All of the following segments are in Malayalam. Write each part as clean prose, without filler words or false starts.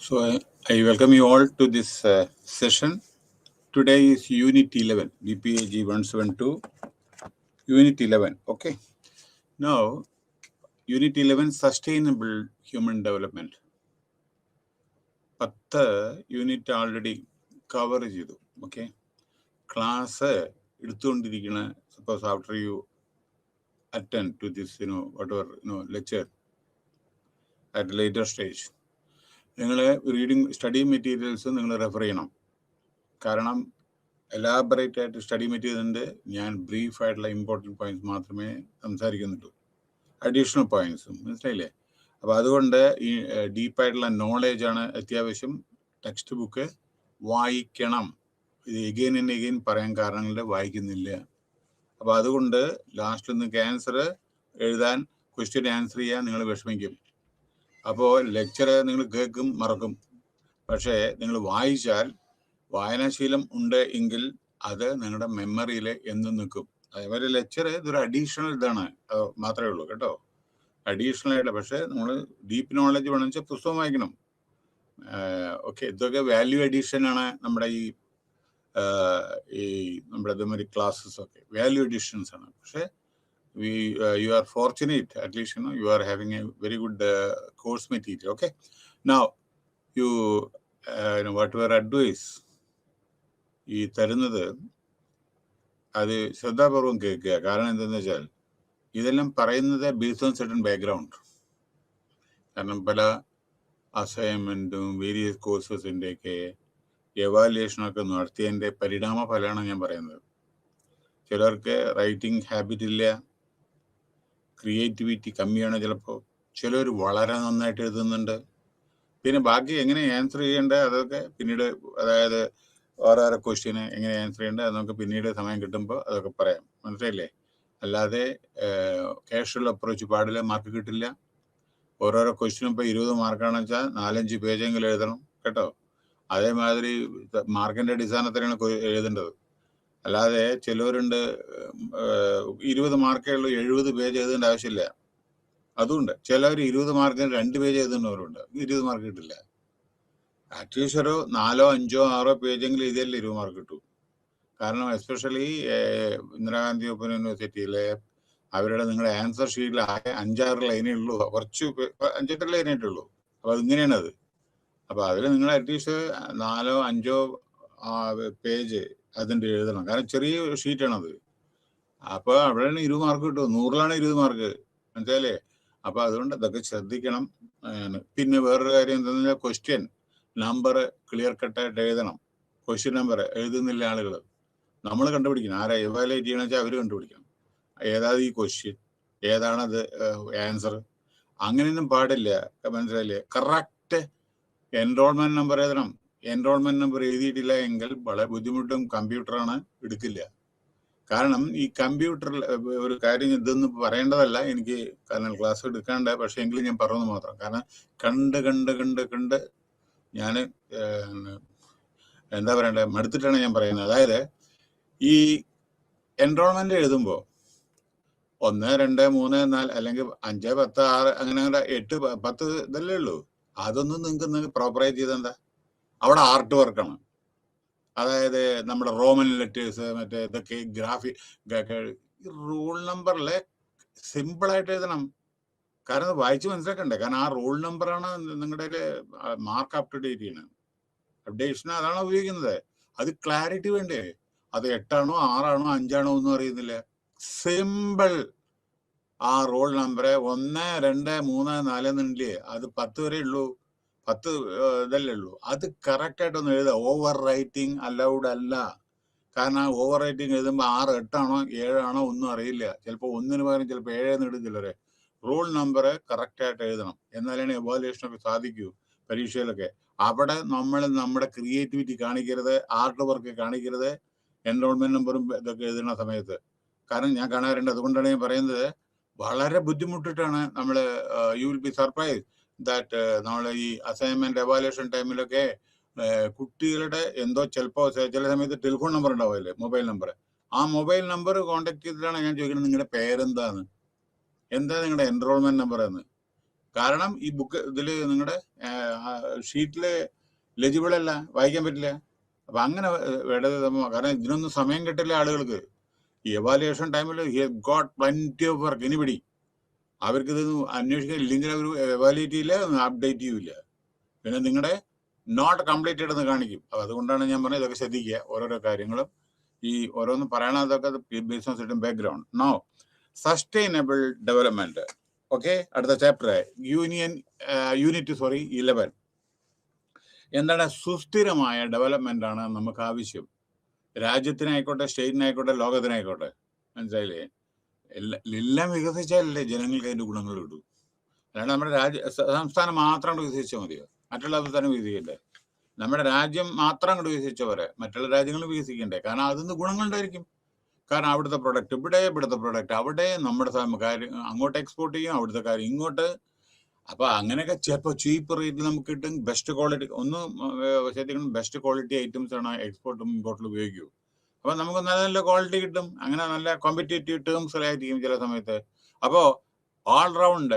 So I welcome you all to this session. Today is Unit 11, BPAG 172, Unit 11. Okay. Now, Unit 11, Sustainable Human Development. 10 unit already cover ചെയ്തു. ഓക്കെ, ക്ലാസ് എടുത്തുകൊണ്ടിരിക്കുന്ന suppose after you attend to this whatever lecture at a later stage, നിങ്ങൾ റീഡിങ് സ്റ്റഡി മെറ്റീരിയൽസ് നിങ്ങൾ റെഫർ ചെയ്യണം. കാരണം എലാബറേറ്റ് ആയിട്ട് സ്റ്റഡി മെറ്റീരിയലിൻ്റെ ഞാൻ ബ്രീഫ് ആയിട്ടുള്ള ഇമ്പോർട്ടൻറ്റ് പോയിന്റ്സ് മാത്രമേ സംസാരിക്കുന്നുള്ളൂ, അഡീഷണൽ പോയിന്റ്സും. മനസ്സിലായില്ലേ? അപ്പോൾ അതുകൊണ്ട് ഈ ഡീപ്പായിട്ടുള്ള നോളേജാണ് അത്യാവശ്യം. ടെക്സ്റ്റ് ബുക്ക് വായിക്കണം. ഇത് എഗെയിൻ ആൻഡ് എഗെയിൻ പറയാൻ കാരണങ്ങൾ വായിക്കുന്നില്ല. അപ്പോൾ അതുകൊണ്ട് ലാസ്റ്റിൽ നിങ്ങൾക്ക് ആൻസർ എഴുതാൻ, ക്വസ്റ്റ്യൻ ആൻസർ ചെയ്യാൻ നിങ്ങൾ വിഷമിക്കും. അപ്പോൾ ലെക്ചർ നിങ്ങൾ കേൾക്കും, മറക്കും. പക്ഷേ നിങ്ങൾ വായിച്ചാൽ, വായനാശീലം ഉണ്ട് എങ്കിൽ അത് നിങ്ങളുടെ മെമ്മറിയിൽ എന്നും നിൽക്കും. അതേപോലെ ലെക്ചർ ഇതൊരു അഡീഷണൽ ഇതാണ്, മാത്രമേ ഉള്ളൂ കേട്ടോ, അഡീഷണൽ ആയിട്ട്. പക്ഷേ നമ്മൾ ഡീപ്പ് നോളജ് വേണമെന്ന് വെച്ചാൽ പുസ്തകം വായിക്കണം. ഓക്കെ, ഇതൊക്കെ വാല്യൂ അഡീഷൻ ആണ് നമ്മുടെ ഈ നമ്മുടെ ഇതുമാതിരി ക്ലാസ്സസ് ഒക്കെ വാല്യൂ അഡീഷൻസ് ആണ്. പക്ഷേ you are fortunate, at least you are having a very good course material. Okay, now you whatever advice ഈ തരുന്നത് അത് ശ്രദ്ധാപൂർവം കേൾക്കുക. കാരണം എന്താണെന്ന് വെച്ചാൽ ഇതെല്ലാം പറയുന്നത് ബേസ്ഡ് ഓൺ സർട്ടൻ ബാക്ക്ഗ്രൗണ്ട്. കാരണം പല അസൈൻമെൻറ്റും വേരിയസ് കോഴ്സസിൻ്റെയൊക്കെ എവാലുവേഷനൊക്കെ നടത്തിയതിൻ്റെ പരിണാമ ഫലമാണ് ഞാൻ പറയുന്നത്. ചിലർക്ക് റൈറ്റിംഗ് ഹാബിറ്റ് ഇല്ല, ക്രിയേറ്റിവിറ്റി കമ്മിയാണ് ചിലപ്പോൾ. ചിലർ വളരെ നന്നായിട്ട് എഴുതുന്നുണ്ട്. പിന്നെ ബാക്കി എങ്ങനെ ആൻസർ ചെയ്യേണ്ടത് അതൊക്കെ പിന്നീട്, അതായത് ഓരോരോ ക്വസ്റ്റ്യന് എങ്ങനെ ആൻസർ ചെയ്യേണ്ടത് അത് നമുക്ക് പിന്നീട് സമയം കിട്ടുമ്പോൾ അതൊക്കെ പറയാം. മനസ്സിലായില്ലേ? അല്ലാതെ കാഷ്വൽ അപ്രോച്ച് പാടില്ല, മാർക്ക് കിട്ടില്ല. ഓരോരോ ക്വസ്റ്റ്യനും ഇപ്പോൾ 20 മാർക്കാണെന്ന് വെച്ചാൽ 4-5 പേജെങ്കിലും എഴുതണം കേട്ടോ. അതേമാതിരി മാർക്കിൻ്റെ അടിസ്ഥാനത്തിലാണ് എഴുതേണ്ടത്. അല്ലാതെ ചിലവരുണ്ട് 20 മാർക്കേ ഉള്ളൂ, 70 പേജ് എഴുതേണ്ട ആവശ്യമില്ല. അതുകൊണ്ട് ചിലവർ 20 മാർക്കിന് 2 പേജ് എഴുതുന്നവരുണ്ട്, 20 മാർക്ക് കിട്ടില്ല. അറ്റ്ലീസ്റ്റ് ഒരു 4, 5, 6 പേജെങ്കിലും എഴുതിയാലേ 20 മാർക്ക് കിട്ടും. കാരണം എസ്പെഷ്യലി ഇന്ദിരാഗാന്ധി ഓപ്പൺ യൂണിവേഴ്സിറ്റിയിലെ അവരുടെ നിങ്ങളുടെ ആൻസർ ഷീറ്റിൽ 5-6 ലൈനേ ഉള്ളൂ, കുറച്ച് 5-8 ലൈനായിട്ടേ ഉള്ളൂ. അപ്പോൾ അതിങ്ങനെയാണ് അത്. അപ്പോൾ അതിൽ നിങ്ങൾ അറ്റ്ലീസ്റ്റ് 4-5 പേജ് അതിൻ്റെ എഴുതണം. കാരണം ചെറിയ ഷീറ്റാണത്. അപ്പോൾ അവിടെയാണ് 20 മാർക്ക് കിട്ടും. 100-ലാണ് 20 മാർക്ക്. മനസ്സിലായില്ലേ? അപ്പോൾ അതുകൊണ്ട് അതൊക്കെ ശ്രദ്ധിക്കണം. പിന്നെ വേറൊരു കാര്യം എന്താണെന്ന് വെച്ചാൽ ക്വസ്റ്റ്യൻ നമ്പർ ക്ലിയർ കട്ടായിട്ട് എഴുതണം. ക്വസ്റ്റ്യൻ നമ്പർ എഴുതുന്നില്ല ആളുകൾ, നമ്മൾ കണ്ടുപിടിക്കണം. ആരാ എവാലുവേറ്റ് ചെയ്യണമെന്ന് വെച്ചാൽ അവർ കണ്ടുപിടിക്കണം. ഏതാണ് ഈ ക്വസ്റ്റ്യൻ, ഏതാണത് ആൻസർ, അങ്ങനെയൊന്നും പാടില്ല. മനസ്സിലായില്ലേ? കറക്റ്റ് എൻറോൾമെന്റ് നമ്പർ എഴുതണം. എൻറോൾമെന്റ് നമ്പർ എഴുതിയിട്ടില്ല എങ്കിൽ വളരെ ബുദ്ധിമുട്ടും, കമ്പ്യൂട്ടറാണ് എടുക്കില്ല. കാരണം ഈ കമ്പ്യൂട്ടറിൽ ഒരു കാര്യം ഇതൊന്നും പറയേണ്ടതല്ല എനിക്ക്, കാരണം ക്ലാസ് എടുക്കാണ്ട്, പക്ഷേ എങ്കിലും ഞാൻ പറഞ്ഞു മാത്രം. കാരണം കണ്ട് ഞാൻ എന്താ പറയണ്ടേ, മടുത്തിട്ടാണ് ഞാൻ പറയുന്നത്. അതായത് ഈ എൻറോൾമെന്റ് എഴുതുമ്പോൾ 1, 2, 3, 4 അല്ലെങ്കിൽ 5, 10, 6 അങ്ങനെ 8, 10 ഇതല്ലേ ഉള്ളൂ. അതൊന്നും നിങ്ങൾക്ക് പ്രോപ്പറായി ചെയ്തെന്താ? അവിടെ ആർട്ട് വർക്കാണ്. അതായത് നമ്മുടെ റോമൻ ലെറ്റേഴ്സ്, മറ്റേ ഇതൊക്കെ റൂൾ നമ്പറിലെ സിമ്പിളായിട്ട് എഴുതണം. കാരണം അത് വായിച്ച് മനസ്സിലാക്കണ്ടേ? കാരണം ആ റൂൾ നമ്പറാണ് നിങ്ങളുടെ മാർക്ക് അപ് ടു ഡേറ്റ് ചെയ്യണം. അപ്ഡേഷൻ അതാണ് ഉപയോഗിക്കുന്നത്. അത് ക്ലാരിറ്റി വേണ്ടേ? അത് 8 ആണോ 6 ആണോ 5 ആണോ ഒന്നും അറിയുന്നില്ല. സിമ്പിൾ ആ റോൾ നമ്പർ 1, 2, 3, 4 എന്നില്ലേ, അത് 10 വരെ ഉള്ളൂ, 10 ഇതല്ലേ ഉള്ളൂ. അത് കറക്റ്റായിട്ടൊന്ന് എഴുതുക. ഓവർ റൈറ്റിംഗ് അലൗഡ് അല്ല. കാരണം ആ ഓവർ റൈറ്റിംഗ് എഴുതുമ്പോൾ 6, 8 ആണോ 7 ആണോ ഒന്നും അറിയില്ല. ചിലപ്പോൾ 1-ന് പകരം ചിലപ്പോൾ 7 ഇടും ചിലരെ. റൂൾ നമ്പർ കറക്റ്റായിട്ട് എഴുതണം. എന്നാലാണ് എവാലുവേഷനൊക്കെ സാധിക്കൂ, പരീക്ഷയിലൊക്കെ. അവിടെ നമ്മൾ നമ്മുടെ ക്രിയേറ്റിവിറ്റി കാണിക്കരുത്, ആർട്ട് വർക്ക് കാണിക്കരുത്, എൻറോൾമെന്റ് നമ്പറും ഇതൊക്കെ എഴുതുന്ന സമയത്ത്. കാരണം ഞാൻ കാണാറുണ്ട്. അതുകൊണ്ടാണ് ഞാൻ പറയുന്നത്, വളരെ ബുദ്ധിമുട്ടിട്ടാണ് നമ്മൾ, you will be surprise that നമ്മൾ ഈ അസൈൻമെന്റ് എവാലുവേഷൻ ടൈമിലൊക്കെ കുട്ടികളുടെ എന്തോ ചിലപ്പോൾ ചില സമയത്ത് ടെലിഫോൺ നമ്പർ ഉണ്ടാവില്ലേ, മൊബൈൽ നമ്പർ. ആ മൊബൈൽ നമ്പർ കോൺടാക്ട് ചെയ്തിട്ടാണ് ഞാൻ ചോദിക്കുന്നത് നിങ്ങളുടെ പേരെന്താണ്, എന്താ നിങ്ങളുടെ എൻറോൾമെന്റ് നമ്പർ എന്ന്. കാരണം ഈ ബുക്ക് ഇതിൽ നിങ്ങളുടെ ഷീറ്റിൽ ലെജിബിൾ അല്ല, വായിക്കാൻ പറ്റില്ല. അപ്പൊ അങ്ങനെ കാരണം ഇതിനൊന്നും സമയം കിട്ടില്ല ആളുകൾക്ക്. ഈ എവാലുവേഷൻ ടൈമിൽ he got plenty of work. Anybody അവർക്ക് ഇത് അന്വേഷിക്കാൻ ഇല്ലെങ്കിൽ അവർ എവാലുവേറ്റ് ചെയ്യില്ല, അപ്ഡേറ്റ് ചെയ്യില്ല. പിന്നെ നിങ്ങളുടെ നോട്ട് കംപ്ലീറ്റഡ് എന്ന് കാണിക്കും. അപ്പൊ അതുകൊണ്ടാണ് ഞാൻ പറഞ്ഞത് ഇതൊക്കെ ശ്രദ്ധിക്കുക. ഓരോരോ കാര്യങ്ങളും ഈ ഓരോന്ന് പറയണതൊക്കെ ബിസിനസ് ഇട്ടും background. No sustainable development. Okay, അടുത്ത ചാപ്റ്റർ യൂണിറ്റ് 11. എന്താണ് സുസ്ഥിരമായ ഡെവലപ്മെന്റ് ആണ് നമുക്ക് ആവശ്യം. രാജ്യത്തിനായിക്കോട്ടെ, സ്റ്റേറ്റിനായിക്കോട്ടെ, ലോകത്തിനായിക്കോട്ടെ. മനസ്സിലായില്ലേ? എല്ലാം വികസിച്ചാലല്ലേ ജനങ്ങൾക്ക് അതിന്റെ ഗുണങ്ങൾ കിട്ടും. അല്ലാണ്ട് നമ്മുടെ സംസ്ഥാനം മാത്രം വികസിച്ചാൽ മതിയോ? മറ്റുള്ള സംസ്ഥാനം വികസിക്കണ്ടേ? നമ്മുടെ രാജ്യം മാത്രം അങ്ങോട്ട് വികസിച്ച പോലെ മറ്റുള്ള രാജ്യങ്ങൾ വികസിക്കണ്ടേ? കാരണം അതിന് ഗുണങ്ങളുണ്ടായിരിക്കും. കാരണം അവിടുത്തെ പ്രൊഡക്റ്റ് ഇവിടെ, ഇവിടുത്തെ പ്രൊഡക്റ്റ് അവിടെ, നമ്മുടെ കാര്യം അങ്ങോട്ട് എക്സ്പോർട്ട് ചെയ്യും, അവിടുത്തെ കാര്യം ഇങ്ങോട്ട്. അപ്പൊ അങ്ങനെയൊക്കെ ചിലപ്പോൾ ചീപ്പ് റേറ്റിൽ നമുക്ക് കിട്ടും. ബെസ്റ്റ് ക്വാളിറ്റി ശരിക്കും ബെസ്റ്റ് ക്വാളിറ്റി ഐറ്റംസ് ആണ് എക്സ്പോർട്ടും ഇമ്പോർട്ടിലും ഉപയോഗിക്കൂ. അപ്പൊ നമുക്ക് നല്ല നല്ല ക്വാളിറ്റി കിട്ടും. അങ്ങനെ നല്ല കോമ്പറ്റേറ്റീവ് ടേംസ് ആയിരിക്കും ചില സമയത്ത്. അപ്പോ all-round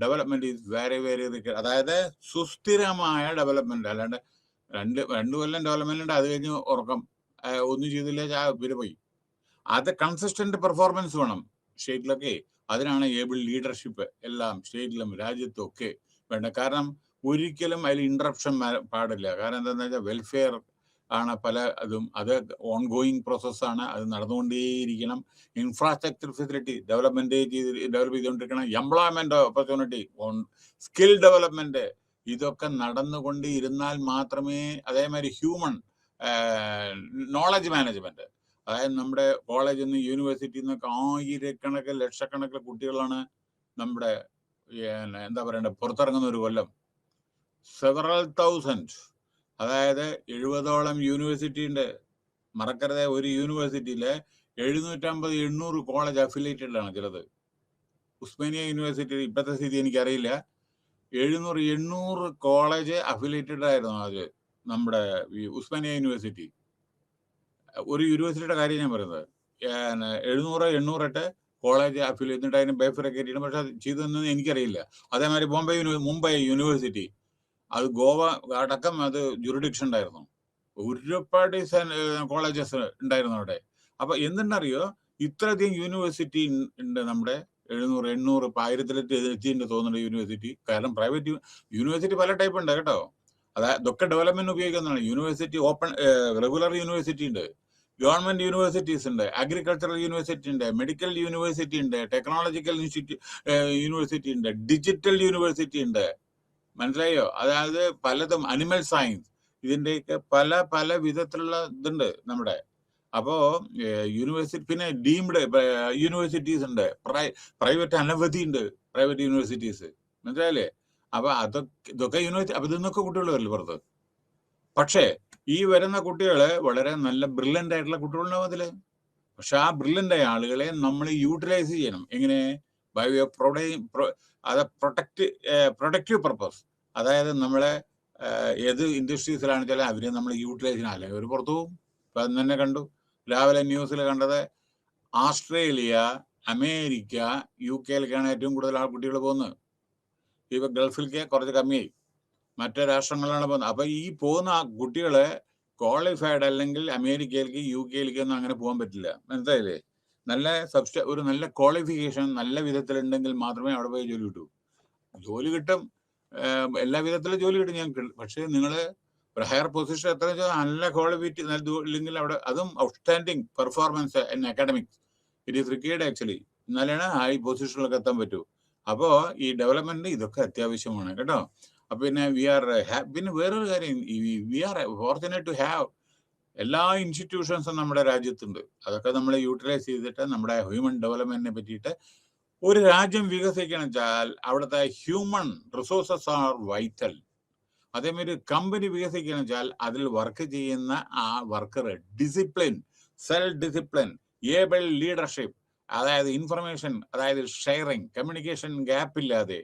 development is very very. അതായത് സുസ്ഥിരമായ ഡെവലപ്മെന്റ്. അല്ലാണ്ട് രണ്ടു കൊല്ലം ഡെവലപ്മെന്റ് ഉണ്ട്, അത് കഴിഞ്ഞ് ഉറക്കം ഒന്നും ചെയ്തില്ല, പിന്നെ പോയി. അത് കൺസിസ്റ്റന്റ് പെർഫോമൻസ് വേണം സ്റ്റേറ്റിലൊക്കെ. അതിനാണ് ഏബിൾ ലീഡർഷിപ്പ് എല്ലാം സ്റ്റേറ്റിലും രാജ്യത്തും ഒക്കെ വേണ്ട. കാരണം ഒരിക്കലും അതിൽ ഇന്ററപ്ഷൻ പാടില്ല. കാരണം എന്താണെന്ന് വെച്ചാൽ വെൽഫെയർ ആണ് പല അതും. അത് ഓൺഗോയിങ് പ്രോസസ്സാണ്, അത് നടന്നുകൊണ്ടേയിരിക്കണം. ഇൻഫ്രാസ്ട്രക്ചർ ഫെസിലിറ്റി ഡെവലപ്പ് ചെയ്തുകൊണ്ടിരിക്കണം. എംപ്ലോയ്മെന്റ് ഓപ്പർച്യൂണിറ്റി, സ്കിൽ ഡെവലപ്മെന്റ്, ഇതൊക്കെ നടന്നുകൊണ്ടിരുന്നാൽ മാത്രമേ. അതേമാതിരി ഹ്യൂമൻ നോളജ് മാനേജ്മെന്റ്. അതായത് നമ്മുടെ കോളേജിൽ നിന്ന് യൂണിവേഴ്സിറ്റിയിൽ നിന്നൊക്കെ ആയിരക്കണക്കിന് ലക്ഷക്കണക്കിന് കുട്ടികളാണ് നമ്മുടെ എന്താ പറയണ്ടേ പുറത്തിറങ്ങുന്ന ഒരു കൊല്ലം. Several thousand. അതായത് 70ഓളം യൂണിവേഴ്സിറ്റി ഉണ്ട്. മറക്കരുത്, ഒരു യൂണിവേഴ്സിറ്റിയില് 750-800 കോളേജ് അഫിലിയേറ്റഡ് ആണ്. ചിലത് ഉസ്മാനിയ യൂണിവേഴ്സിറ്റി ഇപ്പോഴത്തെ സ്ഥിതി എനിക്കറിയില്ല. 700-800 കോളേജ് അഫിലിയേറ്റഡ് ആയിരുന്നു അത് നമ്മുടെ ഉസ്മാനിയ യൂണിവേഴ്സിറ്റി. ഒരു യൂണിവേഴ്സിറ്റിയുടെ കാര്യം ഞാൻ പറയുന്നത്. 700-800 കോളേജ് അഫിലിയേറ്റ് എന്നിട്ട് അതിന് ബൈഫറക്കേറ്റ് ചെയ്യണം. പക്ഷെ അത് ചെയ്തതെന്ന് എനിക്കറിയില്ല. അതേമാതിരി മുംബൈ യൂണിവേഴ്സിറ്റി, അത് ഗോവ അടക്കം അത് ജുറിഡിക്ഷൻ ഉണ്ടായിരുന്നു. ഒരുപാട് കോളേജസ് ഉണ്ടായിരുന്നു അവിടെ. അപ്പൊ എന്തുണ്ടറിയോ, ഇത്രയധികം യൂണിവേഴ്സിറ്റി ഉണ്ട് നമ്മുടെ 700-800 1000 തോന്നുന്നുണ്ട് യൂണിവേഴ്സിറ്റി. കാരണം പ്രൈവറ്റ് യൂണിവേഴ്സിറ്റി പല ടൈപ്പ് ഉണ്ട് കേട്ടോ. അതായത് ഇതൊക്കെ ഡെവലപ്മെന്റ് ഉപയോഗിക്കുന്നതാണ്. യൂണിവേഴ്സിറ്റി ഓപ്പൺ റെഗുലർ യൂണിവേഴ്സിറ്റി ഉണ്ട്, ഗവൺമെന്റ് യൂണിവേഴ്സിറ്റീസ് ഉണ്ട്, അഗ്രികൾച്ചറൽ യൂണിവേഴ്സിറ്റി ഉണ്ട്, മെഡിക്കൽ യൂണിവേഴ്സിറ്റി ഉണ്ട്, ടെക്നോളജിക്കൽ യൂണിവേഴ്സിറ്റി ഉണ്ട്, ഡിജിറ്റൽ യൂണിവേഴ്സിറ്റി ഉണ്ട്. മനസ്സിലായോ? അതായത് പലതും, അനിമൽ സയൻസ്, ഇതിന്റെയൊക്കെ പല പല വിധത്തിലുള്ള ഇതുണ്ട് നമ്മുടെ. അപ്പോ യൂണിവേഴ്സിറ്റി, പിന്നെ ഡീംഡ് യൂണിവേഴ്സിറ്റീസ് ഉണ്ട്, പ്രൈവറ്റ് അനവധി ഉണ്ട്, പ്രൈവറ്റ് യൂണിവേഴ്സിറ്റീസ്. മനസ്സിലായില്ലേ? അപ്പൊ ഇതൊക്കെ യൂണിവേഴ്സിറ്റി. അപ്പൊ ഇതൊക്കെ കുട്ടികൾ വരില്ല പുറത്ത്. പക്ഷേ ഈ വരുന്ന കുട്ടികള് വളരെ നല്ല ബ്രില്യൻ്റ് ആയിട്ടുള്ള കുട്ടികളുണ്ടാവും അതില്. പക്ഷെ ആ ബ്രില്യൻ്റ് ആയ ആളുകളെ നമ്മൾ യൂട്ടിലൈസ് ചെയ്യണം. എങ്ങനെ? By way productive purpose. അതായത് നമ്മളെ ഏത് ഇൻഡസ്ട്രീസിലാണ് വെച്ചാൽ അവരെ നമ്മൾ യൂട്ടിലൈസ് ചെയ്യണം. അല്ലെങ്കിൽ അവർ പുറത്തു പോകും. ഇപ്പൊ അന്ന് തന്നെ കണ്ടു, രാവിലെ ന്യൂസിൽ കണ്ടത്, ഓസ്ട്രേലിയ, അമേരിക്ക, UK-യിലേക്കാണ് ഏറ്റവും കൂടുതൽ കുട്ടികൾ പോകുന്നത്. ഇപ്പൊ ഗൾഫിലേക്ക് കുറച്ച് കമ്മിയായി, മറ്റു രാഷ്ട്രങ്ങളിലാണ് പോകുന്നത്. അപ്പൊ ഈ പോകുന്ന ആ കുട്ടികളെ ക്വാളിഫൈഡ് അല്ലെങ്കിൽ അമേരിക്കയിലേക്ക് UK-യിലേക്കൊന്നും അങ്ങനെ പോകാൻ പറ്റില്ല. മനസ്സിലായില്ലേ? നല്ല ഒരു നല്ല ക്വാളിഫിക്കേഷൻ നല്ല വിധത്തിലുണ്ടെങ്കിൽ മാത്രമേ അവിടെ പോയി ജോലി കിട്ടൂ. ജോലി കിട്ടും, എല്ലാ വിധത്തിലും ജോലി കിട്ടും ഞങ്ങൾക്ക്. പക്ഷെ നിങ്ങൾ ഒരു ഹയർ പൊസിഷൻ എത്ര നല്ല ക്വാളിഫിറ്റി ഇല്ലെങ്കിൽ അവിടെ, അതും outstanding performance in academics it is required actually. എന്നാലാണ് ഹൈ പൊസിഷനിലൊക്കെ എത്താൻ പറ്റൂ. അപ്പോ ഈ ഡെവലപ്മെന്റ് ഇതൊക്കെ അത്യാവശ്യമാണ് കേട്ടോ. അപ്പൊ പിന്നെ പിന്നെ വേറൊരു കാര്യം, we are fortunate to have എല്ലാ ഇൻസ്റ്റിറ്റ്യൂഷൻസും നമ്മുടെ രാജ്യത്തുണ്ട്. അതൊക്കെ നമ്മൾ യൂട്ടിലൈസ് ചെയ്തിട്ട് നമ്മുടെ ഹ്യൂമൻ ഡെവലപ്മെന്റിനെ പറ്റിയിട്ട്. ഒരു രാജ്യം വികസിക്കണം വെച്ചാൽ അവിടുത്തെ ഹ്യൂമൻ റിസോഴ്സസ് ആർ വൈറ്റൽ. അതേമാതിരി കമ്പനി വികസിക്കണം വെച്ചാൽ അതിൽ വർക്ക് ചെയ്യുന്ന ആ worker discipline, self discipline, able leadership, അതായത് ഇൻഫർമേഷൻ, അതായത് ഷെയറിങ്, കമ്മ്യൂണിക്കേഷൻ ഗ്യാപ്പ് ഇല്ലാതെ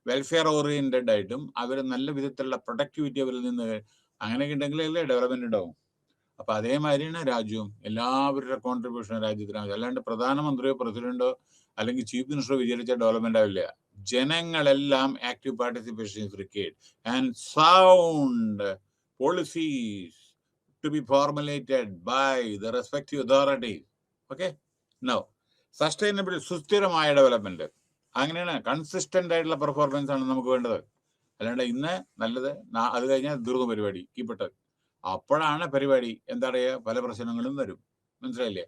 വെൽഫെയർ ഓറിയന്റഡ് ആയിട്ടും അവർ നല്ല വിധത്തിലുള്ള പ്രൊഡക്ടിവിറ്റി അവരിൽ നിന്ന് അങ്ങനെയൊക്കെ ഉണ്ടെങ്കിലല്ലേ ഡെവലപ്മെന്റ് ഉണ്ടാവും. അപ്പൊ അതേമാതിരിയാണ് രാജ്യവും. എല്ലാവരുടെ കോൺട്രിബ്യൂഷൻ രാജ്യത്തിനാണ്. അല്ലാണ്ട് പ്രധാനമന്ത്രിയോ പ്രസിഡന്റോ അല്ലെങ്കിൽ ചീഫ് മിനിസ്റ്ററോ വിചാരിച്ച ഡെവലപ്മെന്റ് ആവില്ല. ജനങ്ങളെല്ലാം active participation is required and sound policies to be formulated by the respective authorities. Okay, now sustainable, സുസ്ഥിരമായ ഡെവലപ്മെന്റ്. അങ്ങനെയാണ്, കൺസിസ്റ്റന്റ് ആയിട്ടുള്ള പെർഫോമൻസ് ആണ് നമുക്ക് വേണ്ടത്. അല്ലാണ്ട് ഇന്ന് നല്ലത് അത് കഴിഞ്ഞാൽ തീർന്നു പരിപാടി, കീപ്പിട്ട്. അപ്പോഴാണ് പരിപാടി എന്താ പറയുക, പല പ്രശ്നങ്ങളും വരും. മനസ്സിലായില്ലേ?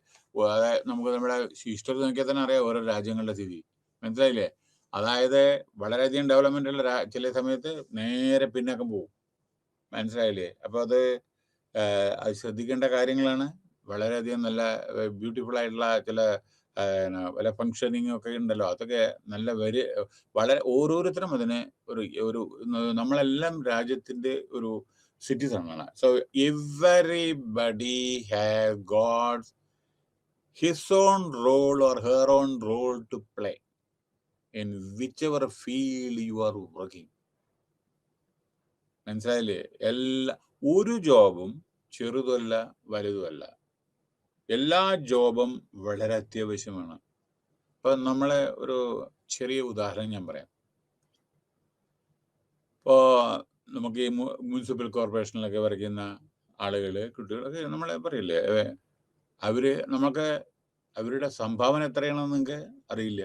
അതായത് നമുക്ക് നമ്മുടെ ഹിസ്റ്ററി നോക്കിയാൽ തന്നെ അറിയാം ഓരോ രാജ്യങ്ങളുടെ സ്ഥിതി. മനസ്സിലായില്ലേ? അതായത് വളരെയധികം ഡെവലപ്മെന്റ് ഉള്ള ചില സമയത്ത് നേരെ പിന്നാക്കം പോകും. മനസ്സിലായില്ലേ? അപ്പോൾ അത് ശ്രദ്ധിക്കേണ്ട കാര്യങ്ങളാണ്. വളരെയധികം നല്ല ബ്യൂട്ടിഫുൾ ആയിട്ടുള്ള ചില പല ഫങ്ഷനിങ് ഒക്കെ ഉണ്ടല്ലോ, അതൊക്കെ നല്ല വളരെ ഓരോരുത്തരും അതിന് ഒരു നമ്മളെല്ലാം രാജ്യത്തിന്റെ ഒരു സിറ്റിസൺ ആണ്. So everybody have got his own role or her own role to play in whichever field you are working. മനസ്സിലായില്ലേ? ഒരു ജോബും ചെറുതല്ല വലുതുമല്ല, എല്ലാ ജോബും വളരെ അത്യാവശ്യമാണ്. ഇപ്പൊ നമ്മളെ ഒരു ചെറിയ ഉദാഹരണം ഞാൻ പറയാം. ഇപ്പോ നമുക്ക് ഈ മുനിസിപ്പൽ കോർപ്പറേഷനിലൊക്കെ വരയ്ക്കുന്ന ആളുകള്, കുട്ടികളൊക്കെ നമ്മളെ പറയില്ലേ, അവരുടെ സംഭാവന എത്രയാണെന്ന് നിങ്ങൾക്ക് അറിയില്ല.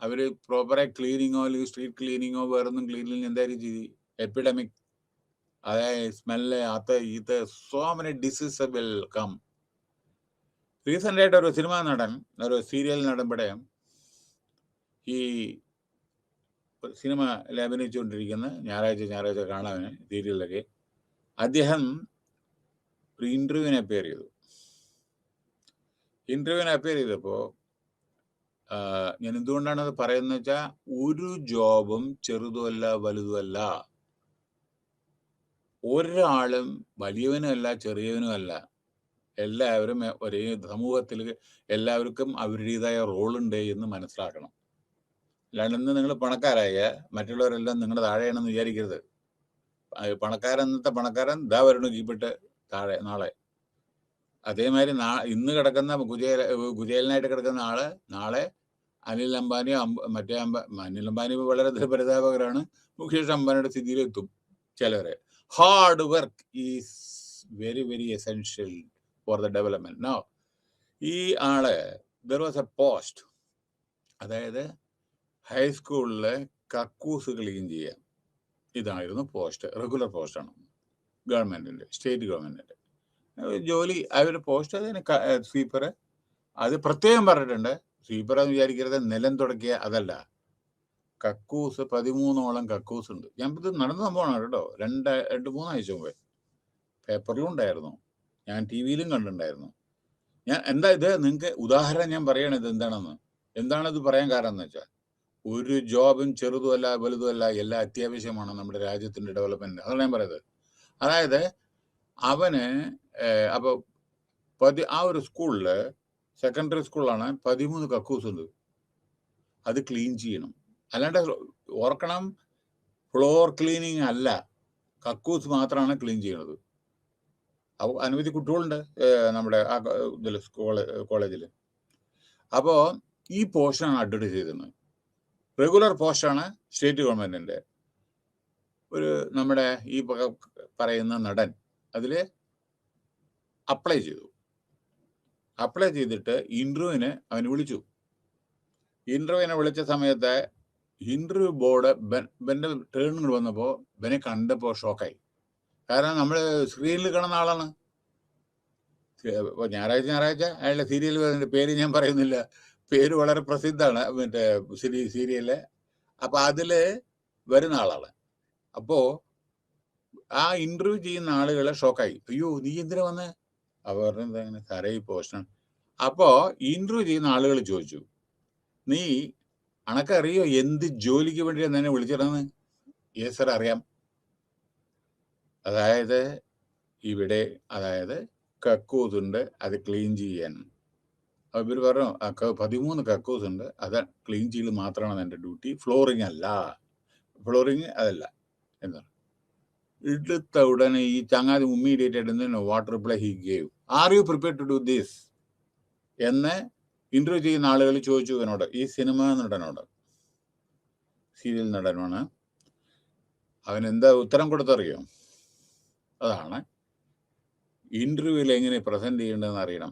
അവര് പ്രോപ്പറായി ക്ലീനിങ്ങോ അല്ലെങ്കിൽ സ്ട്രീറ്റ് ക്ലീനിങ്ങോ വേറൊന്നും ക്ലീനിങ് എന്തായാലും ചെയ്ത് എപ്പിഡമിക്, അതായത് സ്മെല്ല്, ഇത് so many disease will come. Recent ആയിട്ട് ഒരു സിനിമാ നടൻ, ഒരു സീരിയൽ നടൻ ഇവിടെ ഈ സിനിമയിൽ അഭിനയിച്ചുകൊണ്ടിരിക്കുന്ന ഞായറാഴ്ച കാണാൻ സീരിയലിലൊക്കെ അദ്ദേഹം ഒരു ഇന്റർവ്യൂവിന് അപ്പിയർ ചെയ്തപ്പോൾ ഞാൻ എന്തുകൊണ്ടാണ് അത് പറയുന്നത് വെച്ചാൽ, ഒരു ജോബും ചെറുതുമല്ല വലുതുമല്ല, ഒരാളും വലിയവനുമല്ല ചെറിയവനുമല്ല, എല്ലാവരും ഒരേ സമൂഹത്തിൽ എല്ലാവർക്കും അവരുടേതായ റോളുണ്ട് എന്ന് മനസ്സിലാക്കണം. അല്ലാണ്ട് ഇന്ന് നിങ്ങൾ പണക്കാരായ മറ്റുള്ളവരെല്ലാം നിങ്ങളുടെ താഴെയാണെന്ന് വിചാരിക്കരുത്. ഇന്നത്തെ പണക്കാരൻ ദാ വരണം കീപ്പിട്ട് താഴെ നാളെ. അതേമാതിരി ഇന്ന് കിടക്കുന്ന കുചേലനായിട്ട് കിടക്കുന്ന ആള് നാളെ അനിൽ അംബാനിയോ അനിൽ അംബാനി വളരെ പരിതാപകരമാണ്, മുകേഷ് അംബാനിയുടെ സ്ഥിതിയിലെത്തും ചിലവരെ. Hard work is very very essential for the development. No, ഈ ആള് ദർ വാസ് എ പോസ്റ്റ്, അതായത് ഹൈസ്കൂളിലെ കക്കൂസ് ക്ലീൻ ചെയ്യാം, ഇതായിരുന്നു പോസ്റ്റ്. റെഗുലർ പോസ്റ്റാണ്, ഗവൺമെന്റിന്റെ, സ്റ്റേറ്റ് ഗവൺമെന്റിന്റെ ജോലി. അവരുടെ പോസ്റ്റ് അതിന് സ്വീപ്പർ. അത് പ്രത്യേകം പറഞ്ഞിട്ടുണ്ട്, സ്വീപ്പർ എന്ന് വിചാരിക്കരുത് നിലം തുടക്കിയ അതല്ല, കക്കൂസ് 13ഓളം കക്കൂസ് ഉണ്ട്. ഞാൻ ഇത് നടന്ന സംഭവമാണ് കേട്ടോ, 2-3 ആഴ്ച മുമ്പേ പേപ്പറിലും ഉണ്ടായിരുന്നു, ഞാൻ TV-യിലും കണ്ടിട്ടുണ്ടായിരുന്നു. ഞാൻ എന്താ ഇത് നിങ്ങൾക്ക് ഉദാഹരണം ഞാൻ പറയണത് എന്താണിത് പറയാൻ കാരണം എന്ന് വെച്ചാൽ, ഒരു ജോബും ചെറുതുമല്ല വലുതുമല്ല, എല്ലാം അത്യാവശ്യമാണ് നമ്മുടെ രാജ്യത്തിന്റെ ഡെവലപ്മെന്റ്. അതാണ് ഞാൻ പറയുന്നത്. അതായത് അവന് അപ്പൊ ആ ഒരു സ്കൂളില്, സെക്കൻഡറി സ്കൂളാണ്, 13 കക്കൂസ് ഉണ്ട്, അത് ക്ലീൻ ചെയ്യണം. അല്ലാണ്ട് ഓർക്കണം, ഫ്ലോർ ക്ലീനിങ് അല്ല, കക്കൂസ് മാത്രമാണ് ക്ലീൻ ചെയ്യണത്. അനവധി കുട്ടികളുണ്ട് നമ്മുടെ ഇതിൽ കോളേജിൽ. അപ്പോൾ ഈ പോസ്റ്റാണ് അഡ്വർടൈസ് ചെയ്തിരുന്നത്. റെഗുലർ പോസ്റ്റാണ് സ്റ്റേറ്റ് ഗവൺമെന്റിന്റെ. നമ്മുടെ ഈ പറയുന്ന നടൻ അതിൽ അപ്ലൈ ചെയ്തിട്ട് ഇന്റർവ്യൂവിന് അവന് വിളിച്ചു. ഇന്റർവ്യൂവിനെ വിളിച്ച സമയത്ത് ഇന്റർവ്യൂ ബോർഡ് ബെന്റെ ടേണുകൾ വന്നപ്പോൾ ബെനെ കണ്ടപ്പോൾ ഷോക്കായി. കാരണം നമ്മൾ സ്ക്രീനിൽ കാണുന്ന ആളാണ്. ഞായറാഴ്ച അയാളുടെ സീരിയൽ പേര് ഞാൻ പറയുന്നില്ല, പേര് വളരെ പ്രസിദ്ധമാണ്, മറ്റേ സീരിയല്. അപ്പൊ അതില് വരുന്ന ആളാണ്. അപ്പോ ആ ഇന്റർവ്യൂ ചെയ്യുന്ന ആളുകളെ ഷോക്കായി. അയ്യോ, നീ എന്തിനാ വന്നേ? അവർ പറഞ്ഞത് അങ്ങനെ സാറേ ഈ പോസ്റ്റാണ്. അപ്പോ ഇന്റർവ്യൂ ചെയ്യുന്ന ആളുകൾ ചോദിച്ചു, നീ അണക്കറിയോ എന്ത് ജോലിക്ക് വേണ്ടിയാണ് എന്നെ വിളിച്ചിരുന്നത്? യെസ് സർ, അറിയാം. അതായത് ഇവിടെ കക്കൂസ് ഉണ്ട്, അത് ക്ലീൻ ചെയ്യാൻ. ഇവർ പറഞ്ഞു 13 കക്കൂസ് ഉണ്ട്, അത് ക്ലീൻ ചെയ്യൽ മാത്രമാണ് എൻ്റെ ഡ്യൂട്ടി, ഫ്ലോറിങ് അതല്ല എന്താണ്. എടുത്ത ഉടനെ ഈ ചങ്ങാതി ഇമ്മീഡിയറ്റ് ആയിട്ട് what reply he gave, are you prepared to do this എന്ന് ഇന്റർവ്യൂ ചെയ്യുന്ന ആളുകൾ ചോദിച്ചു എന്നോട്, ഈ സിനിമ നടനോട്. സീരിയൽ നടനുമാണ്. അവൻ എന്താ ഉത്തരം കൊടുത്തറിയോ? അതാണ് ഇന്റർവ്യൂവിൽ എങ്ങനെ പ്രസന്റ് ചെയ്യേണ്ടതെന്ന് അറിയണം,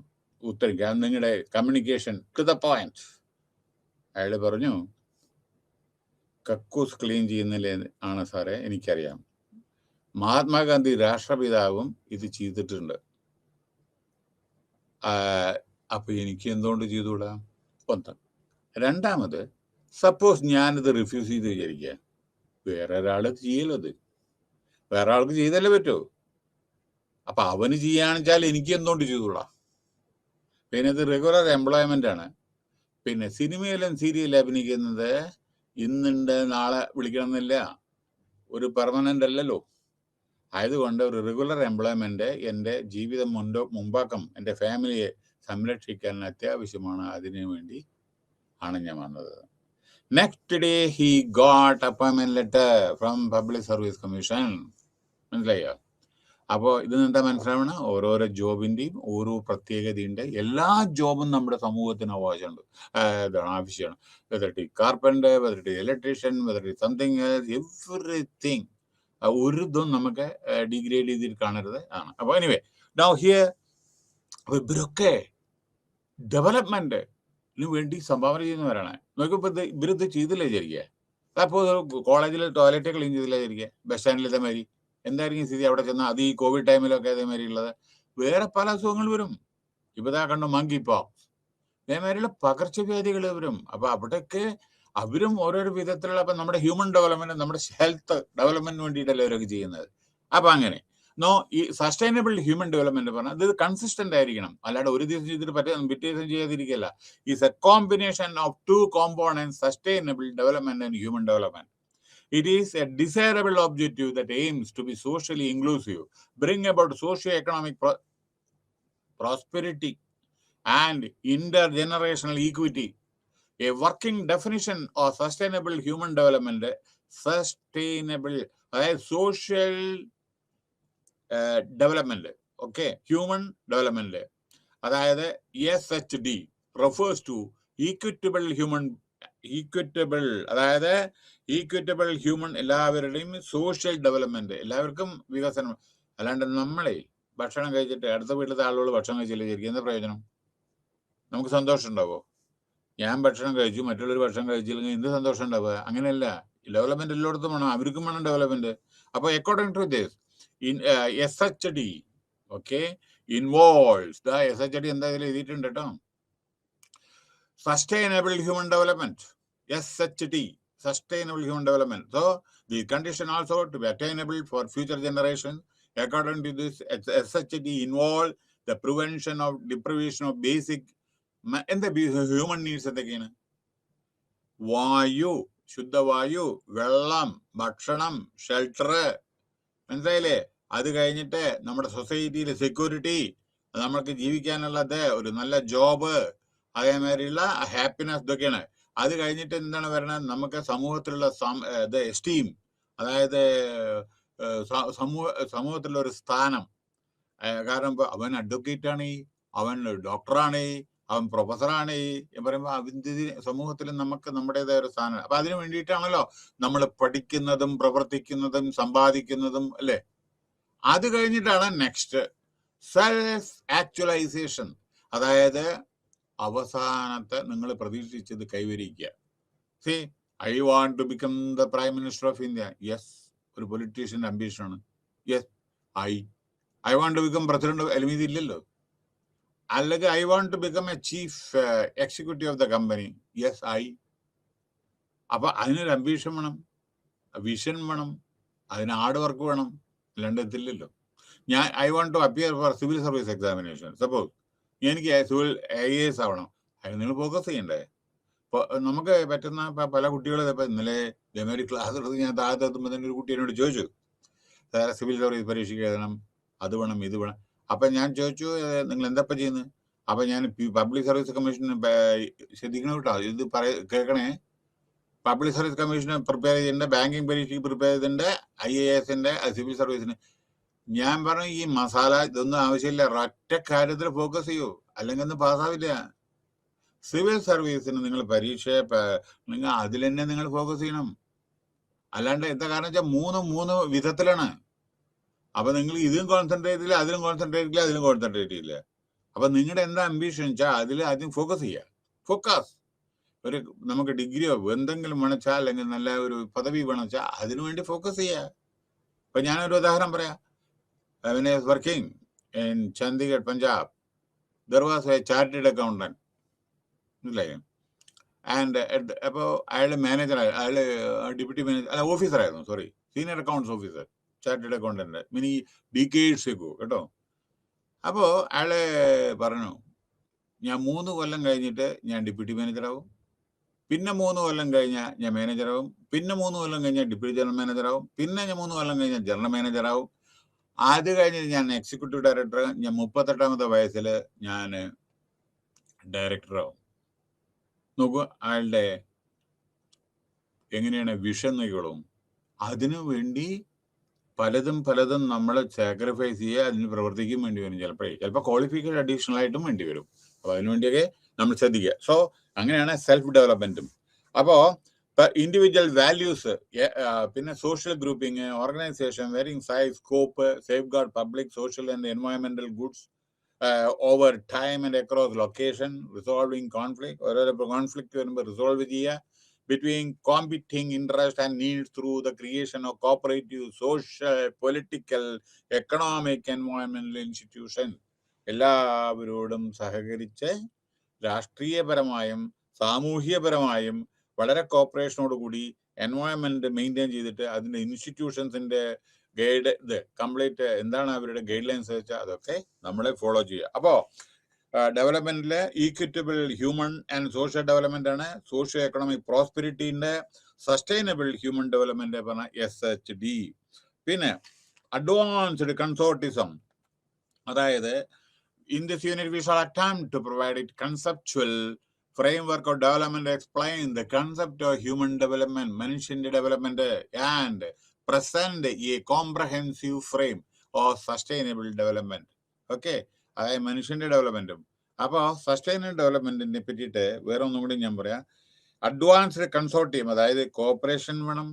ഉത്തരിക്കാൻ നിങ്ങളുടെ കമ്മ്യൂണിക്കേഷൻ ടു ദ പോയിന്റ്. അയാൾ പറഞ്ഞു, കക്കൂസ് ക്ലീൻ ചെയ്യുന്നില്ലേ ആണ് സാറേ, എനിക്കറിയാം. മഹാത്മാഗാന്ധി രാഷ്ട്രപിതാവും ഇത് ചെയ്തിട്ടുണ്ട്. അപ്പൊ എനിക്ക് എന്തുകൊണ്ട് ചെയ്തുകൂടാ? ഒന്ന്. രണ്ടാമത്, സപ്പോസ് ഞാനിത് റിഫ്യൂസ് ചെയ്ത് വിചാരിക്കുക, വേറെ ഒരാൾ ചെയ്യലത്, വേറെ ആൾക്ക് ചെയ്തല്ലേ പറ്റൂ. അപ്പൊ അവന് ചെയ്യാണെച്ചാൽ എനിക്ക് എന്തുകൊണ്ട് ചെയ്തുകൂടാ? പിന്നെ ഇത് റെഗുലർ എംപ്ലോയ്മെന്റ് ആണ്. പിന്നെ സിനിമയിലും സീരിയലും അഭിനയിക്കുന്നത് ഇന്നുണ്ട് നാളെ വിളിക്കണമെന്നില്ല, ഒരു പെർമനന്റ് അല്ലല്ലോ. ആയതുകൊണ്ട് ഒരു റെഗുലർ എംപ്ലോയ്മെന്റ് എൻ്റെ ജീവിതം മുമ്പാക്കം എൻ്റെ ഫാമിലിയെ സംരക്ഷിക്കാൻ അത്യാവശ്യമാണ്. അതിനു വേണ്ടി ആണ് ഞാൻ വന്നത്. Next day he got appointment letter from public service commission. മനസ്സിലായോ? അപ്പോൾ ഇത് എന്താ മനസ്സിലാവണം, ഓരോരോ ജോബിന്റെയും ഓരോ പ്രത്യേകതയുണ്ട്. എല്ലാ ജോബും നമ്മുടെ സമൂഹത്തിന് ആവശ്യമുണ്ട്, ആവശ്യമാണ്. Whether it carpenter, whether it electrician, whether it something everything. ഒരു ഇതും നമുക്ക് ഡിഗ്രേഡ് ചെയ്തിട്ട് കാണരുത് ആണ്. അപ്പോൾ എനിവേ നൗ ഹിയർ ഇവരൊക്കെ ഡെവലപ്മെന്റിന് വേണ്ടി സംഭാവന ചെയ്യുന്നവരാണ്. നോക്കിയപ്പോൾ ഇവരിത് ചെയ്തില്ല വിചാരിക്കുക. അപ്പോൾ കോളേജിൽ ടോയ്ലറ്റ് ക്ലീൻ ചെയ്തില്ല വിചാരിക്കുക, ബസ് സ്റ്റാൻഡിൽ ഇതേമാതിരി എന്തായിരിക്കും സ്ഥിതി അവിടെ ചെന്നാൽ? അത് ഈ കോവിഡ് ടൈമിലൊക്കെ അതേമാതിരി ഉള്ളത്. വേറെ പല അസുഖങ്ങൾ വരും. ഇപ്പതാ കണ്ടു മങ്കി പോക്സ്, അതേമാതിരിയുള്ള പകർച്ചവ്യാധികൾ വരും. അപ്പൊ അവിടെയൊക്കെ അവരും ഓരോരോ വിധത്തിലുള്ള, അപ്പൊ നമ്മുടെ ഹ്യൂമൻ ഡെവലപ്മെന്റ്, നമ്മുടെ ഹെൽത്ത് ഡെവലപ്മെന്റിന് വേണ്ടിയിട്ടല്ലേ അവരൊക്കെ ചെയ്യുന്നത്. അപ്പൊ അങ്ങനെ ഈ സസ്റ്റൈനബിൾ ഹ്യൂമൻ ഡെവലപ്മെന്റ് പറഞ്ഞാൽ ഇത് കൺസിസ്റ്റന്റ് ആയിരിക്കണം. അല്ലാണ്ട് ഒരു ദിവസം ചെയ്തിട്ട് പിറ്റേ ദിവസം ചെയ്യാതിരിക്കല്ല. Is a combination of two components, sustainable development and human development. It is a desirable objective that aims to be socially inclusive, bring about socio-economic prosperity and intergenerational equity. A working definition of sustainable human development, sustainable social development, okay, human development, അതായത് SHD refers to അതായത് ഈക്വിറ്റബിൾ ഹ്യൂമൻ, എല്ലാവരുടെയും സോഷ്യൽ ഡെവലപ്മെന്റ്, എല്ലാവർക്കും വികസനം. അല്ലാണ്ട് നമ്മളെ ഭക്ഷണം കഴിച്ചിട്ട് അടുത്ത വീട്ടിലത്തെ ആളുകൾ ഭക്ഷണം കഴിച്ചില്ല ശരിക്കും എന്താ പ്രയോജനം? നമുക്ക് സന്തോഷം ഉണ്ടാവോ? ഞാൻ ഭക്ഷണം കഴിച്ചു, മറ്റുള്ളവർ ഭക്ഷണം കഴിച്ചില്ലെങ്കിൽ എന്ത് സന്തോഷം ഉണ്ടാവുക? അങ്ങനെയല്ല. ഡെവലപ്മെന്റ് എല്ലായിടത്തും വേണം, അവർക്കും വേണം ഡെവലപ്മെന്റ്. അപ്പോൾ according to this SHD, okay, involves the SHD എന്താ ഇതിൽ എഴുതിയിട്ടുണ്ട് കേട്ടോ, sustainable human development, SHD, sustainable human development. So the condition also to be attainable for future generations. According to this, SHD involve the prevention of deprivation of basic and the human needs. എന്തൊക്കെയാണ്? വായു, ശുദ്ധവായു, വെള്ളം, ഭക്ഷണം, ഷെൽട്ടർ, മനസ്സിലായില്ലേ? അത് കഴിഞ്ഞിട്ട് നമ്മുടെ സൊസൈറ്റിയിലെ സെക്യൂരിറ്റി, നമ്മൾക്ക് ജീവിക്കാനുള്ളത്, ഒരു നല്ല ജോബ്, അതേമാതിരിയുള്ള ഹാപ്പിനെസ്, ഇതൊക്കെയാണ്. അത് കഴിഞ്ഞിട്ട് എന്താണ് പറയുന്നത്? നമുക്ക് സമൂഹത്തിലുള്ള എസ്റ്റീം, അതായത് സമൂഹത്തിലുള്ള ഒരു സ്ഥാനം. കാരണം അവൻ അഡ്വക്കേറ്റ് ആണ്, അവൻ ഡോക്ടറാണ്, അവൻ പ്രൊഫസറാണ് എന്ന് പറയുമ്പോൾ അതിൻ്റെ സമൂഹത്തിൽ നമുക്ക് നമ്മുടേതായ ഒരു സ്ഥാനം. അപ്പൊ അതിനു വേണ്ടിയിട്ടാണല്ലോ നമ്മൾ പഠിക്കുന്നതും പ്രവർത്തിക്കുന്നതും സമ്പാദിക്കുന്നതും, അല്ലേ? അത് കഴിഞ്ഞിട്ടാണ് നെക്സ്റ്റ് സെൽഫ് ആക്ച്വലൈസേഷൻ, അതായത് അവസാനത്തെ നിങ്ങൾ പ്രതീക്ഷിച്ചത് കൈവരിക്കുക. See, I want to become the prime minister of India. Yes, ഒരു പൊളിറ്റീഷ്യന്റെ അംബിഷനാണ്. Yes, I want to become president. അല്ലെങ്കിൽ ഇല്ലല്ലോ. അല്ലെങ്കിൽ I want to become a chief executive of the company. Yes, അപ്പൊ അതിനൊരു അംബിഷൻ വേണം, വിഷൻ വേണം, അതിന് ഹാർഡ് വർക്ക് വേണം. അല്ലാണ്ട് എത്തില്ലല്ലോ. ഞാൻ I want to appear for civil service examination. Suppose എനിക്ക് സിവിൽ IAS ആവണം, അതിന് നിങ്ങൾ ഫോക്കസ് ചെയ്യണ്ടേ? ഇപ്പോൾ നമുക്ക് പറ്റുന്ന പല കുട്ടികളും ഇപ്പം ഇന്നലെ ഇതേമാതിരി ക്ലാസ് എടുത്ത് ഞാൻ താഴത്ത് എത്തുമ്പോൾ തന്നെ ഒരു കുട്ടി എന്നോട് ചോദിച്ചു, സാറെ സിവിൽ സർവീസ് പരീക്ഷയ്ക്ക് എഴുതണം, അത് വേണം, ഇത് വേണം. അപ്പം ഞാൻ ചോദിച്ചു, നിങ്ങൾ എന്താപ്പം ചെയ്യുന്നത്? അപ്പം ഞാൻ പബ്ലിക് സർവീസ് കമ്മീഷന് ശ്രദ്ധിക്കണം കേട്ടോ, ഇത് കേൾക്കണേ. പബ്ലിക് സർവീസ് കമ്മീഷന് പ്രിപ്പയർ ചെയ്തിട്ടുണ്ട്, ബാങ്കിങ് പരീക്ഷയ്ക്ക് പ്രിപ്പയർ ചെയ്തിട്ടുണ്ട്, IASന്റെ സിവിൽ സർവീസിന്. ഞാൻ പറഞ്ഞു, ഈ മസാല ഇതൊന്നും ആവശ്യമില്ല, ഒറ്റ കാര്യത്തിൽ ഫോക്കസ് ചെയ്യൂ, അല്ലെങ്കിൽ ഒന്നും പാസ്സാവില്ല. സിവിൽ സർവീസിന് നിങ്ങൾ പരീക്ഷ നിങ്ങൾ അതിൽ തന്നെ നിങ്ങൾ ഫോക്കസ് ചെയ്യണം. അല്ലാണ്ട് എന്താ കാരണം വെച്ചാൽ മൂന്ന് വിധത്തിലാണ്. അപ്പൊ നിങ്ങൾ ഇതും കോൺസെൻട്രേറ്റ് ചെയ്യില്ല, അതിലും കോൺസെൻട്രേറ്റ് ചെയ്യില്ല, അതിലും കോൺസെൻട്രേറ്റ് ചെയ്യില്ല. അപ്പൊ നിങ്ങളുടെ എന്താ അംബിഷൻ വെച്ചാൽ അതിൽ ആദ്യം ഫോക്കസ് ചെയ്യുക. ഫോക്കസ്. ഒരു നമുക്ക് ഡിഗ്രിയോ എന്തെങ്കിലും വേണച്ചാൽ, അല്ലെങ്കിൽ നല്ല ഒരു പദവി വേണമെച്ചാൽ അതിനുവേണ്ടി ഫോക്കസ് ചെയ്യുക. ഇപ്പൊ ഞാനൊരു ഉദാഹരണം പറയാം. when I was working in Chandigarh, Punjab, there was a chartered accountant. മനസ്സിലായോ? ആൻഡ് അപ്പോൾ അയാൾ മാനേജർ, അയാൾ ഡെപ്യൂട്ടി മാനേജർ, അല്ല ഓഫീസർ ആയിരുന്നു, sorry, senior accounts officer, chartered accountant, mini decades ago കേട്ടോ. അപ്പോൾ അയാള് പറഞ്ഞു, ഞാൻ 3 കൊല്ലം കഴിഞ്ഞിട്ട് ഞാൻ ഡെപ്യൂട്ടി മാനേജറാവും, പിന്നെ 3 കൊല്ലം കഴിഞ്ഞാൽ ഞാൻ മാനേജറാവും, പിന്നെ 3 കൊല്ലം കഴിഞ്ഞാൽ ഡെപ്യൂട്ടി ജനറൽ മാനേജറാവും, പിന്നെ ഞാൻ 3 കൊല്ലം കഴിഞ്ഞാൽ ജനറൽ മാനേജറാവും, അത് കഴിഞ്ഞിട്ട് ഞാൻ എക്സിക്യൂട്ടീവ് ഡയറക്ടർ, ഞാൻ 38ാമത്തെ വയസ്സിൽ ഞാൻ ഡയറക്ടറാവും. നോക്കൂ അയാളുടെ എങ്ങനെയാണ് വിഷൻ നോക്കിക്കോളും. അതിനു വേണ്ടി പലതും നമ്മൾ സാക്രിഫൈസ് ചെയ്യുക, അതിന് പ്രവർത്തിക്കും വേണ്ടി വരും. ചിലപ്പോൾ ക്വാളിഫിക്കേഷൻ അഡീഷണൽ ആയിട്ടും വേണ്ടി വരും. അപ്പോൾ അതിനുവേണ്ടിയൊക്കെ നമ്മൾ ശ്രദ്ധിക്കുക. സോ അങ്ങനെയാണ് സെൽഫ് ഡെവലപ്മെന്റും. അപ്പോൾ ഇൻഡിവിജ്വൽ വാല്യൂസ്, പിന്നെ social grouping, organisation, varying size, scope, safeguard public, social and എൻവയോൺമെന്റൽ goods over time and across location, resolving conflict, ഓരോരോ കോൺഫ്ലിക്ട് വരുമ്പോൾ റിസോൾവ് ചെയ്യുക, between competing interests and needs through the creation of cooperative, social, political, economic, environmental institutions. എല്ലാവരോടും സഹകരിച്ച് രാഷ്ട്രീയപരമായും സാമൂഹ്യപരമായും വളരെ കോപ്പറേഷനോടുകൂടി എൻവയോൺമെന്റ് മെയിൻറ്റെയിൻ ചെയ്തിട്ട് അതിന്റെ ഇൻസ്റ്റിറ്റ്യൂഷൻസിന്റെ ഗൈഡ് കംപ്ലീറ്റ് എന്താണ് അവരുടെ ഗൈഡ് ലൈൻസ് വെച്ചാൽ അതൊക്കെ നമ്മളെ ഫോളോ ചെയ്യുക. അപ്പോൾ ഡെവലപ്മെന്റില് equitable human and social development ആണ്. സോഷ്യോ എക്കണോമിക് പ്രോസ്പെരിറ്റിന്റെ സസ്റ്റൈനബിൾ ഹ്യൂമൻ ഡെവലപ്മെന്റ് പറഞ്ഞ SHD. പിന്നെ അഡ്വാൻസ്ഡ് കൺസോർട്ടിസം, അതായത് in this unit we shall attempt to provide it conceptual framework of development, explain the concept of human development, മനുഷ്യന്റെ development, and present a comprehensive frame of sustainable development. Okay, അതായത് മനുഷ്യന്റെ ഡെവലപ്മെന്റും. അപ്പോൾ സസ്റ്റൈനബിൾ ഡെവലപ്മെന്റിനെ പറ്റിയിട്ട് വേറെ ഒന്നും കൂടി ഞാൻ പറയാം. അഡ്വാൻസ്ഡ് കൺസോർട്ടിയം, അതായത് കോപ്പറേഷൻ വേണം,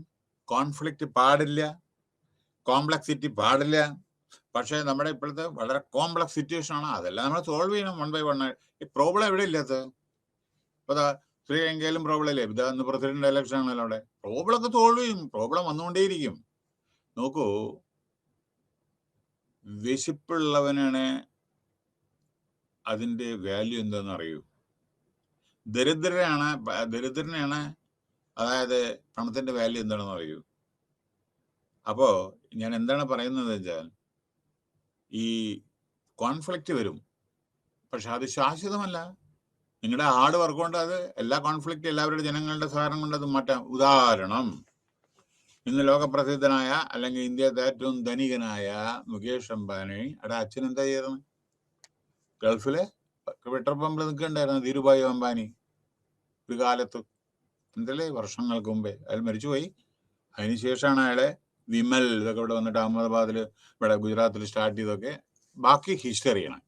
കോൺഫ്ലിക്റ്റ് പാടില്ല, കോംപ്ലക്സിറ്റി പാടില്ല. പക്ഷേ നമ്മുടെ ഇപ്പോഴത്തെ വളരെ കോംപ്ലക്സ് സിറ്റുവേഷൻ ആണ്, അതെല്ലാം നമ്മൾ സോൾവ് ചെയ്യണം വൺ ബൈ വൺ. ഈ പ്രോബ്ലം എവിടെ ഇല്ലാത്തത്? ഇപ്പൊ ശ്രീലങ്കയിലും പ്രോബ്ലം ഇല്ലേ? ഇതാ ഇന്ന് പ്രസിഡന്റ് ഇലക്ഷൻ ആണല്ലോ അവിടെ. പ്രോബ്ലം ഒക്കെ സോൾവ് ചെയ്യും, പ്രോബ്ലം വന്നുകൊണ്ടേയിരിക്കും. നോക്കൂ, വിശപ്പുള്ളവനാണ് അതിന്റെ വാല്യൂ എന്താണെന്ന് അറിയൂ. ദരിദ്രനാണ് അതായത് പണത്തിന്റെ വാല്യൂ എന്താണെന്ന് അറിയൂ. അപ്പോ ഞാൻ എന്താണ് പറയുന്നത് വെച്ചാൽ, ഈ കോൺഫ്ലിക്റ്റ് വരും, പക്ഷെ അത് ശാശ്വതമല്ല. നിങ്ങളുടെ ഹാർഡ് വർക്ക് കൊണ്ട് അത് എല്ലാ കോൺഫ്ലിക്റ്റ് എല്ലാവരുടെ ജനങ്ങളുടെ സഹകരണം കൊണ്ട് അത് മാറ്റാം. ഉദാഹരണം, ഇന്ന് ലോകപ്രസിദ്ധനായ അല്ലെങ്കിൽ ഇന്ത്യത്തെ ഏറ്റവും ധനികനായ മുകേഷ് അംബാനി അവിടെ അച്ഛൻ എന്താ ചെയ്തത്? ഗൾഫിലെ പെട്രോൾ പമ്പിൽ നിൽക്കണ്ടായിരുന്നു ധീരുഭായ് അംബാനി ഒരു കാലത്ത്, എന്തല്ലേ വർഷങ്ങൾക്ക് മുമ്പേ. അയാൾ മരിച്ചുപോയി. അതിനുശേഷമാണ് അയാളെ വിമൽ ഇതൊക്കെ ഇവിടെ വന്നിട്ട് അഹമ്മദാബാദിൽ ഇവിടെ ഗുജറാത്തിൽ സ്റ്റാർട്ട് ചെയ്തൊക്കെ ബാക്കി ഹിസ്റ്ററിയാണ്.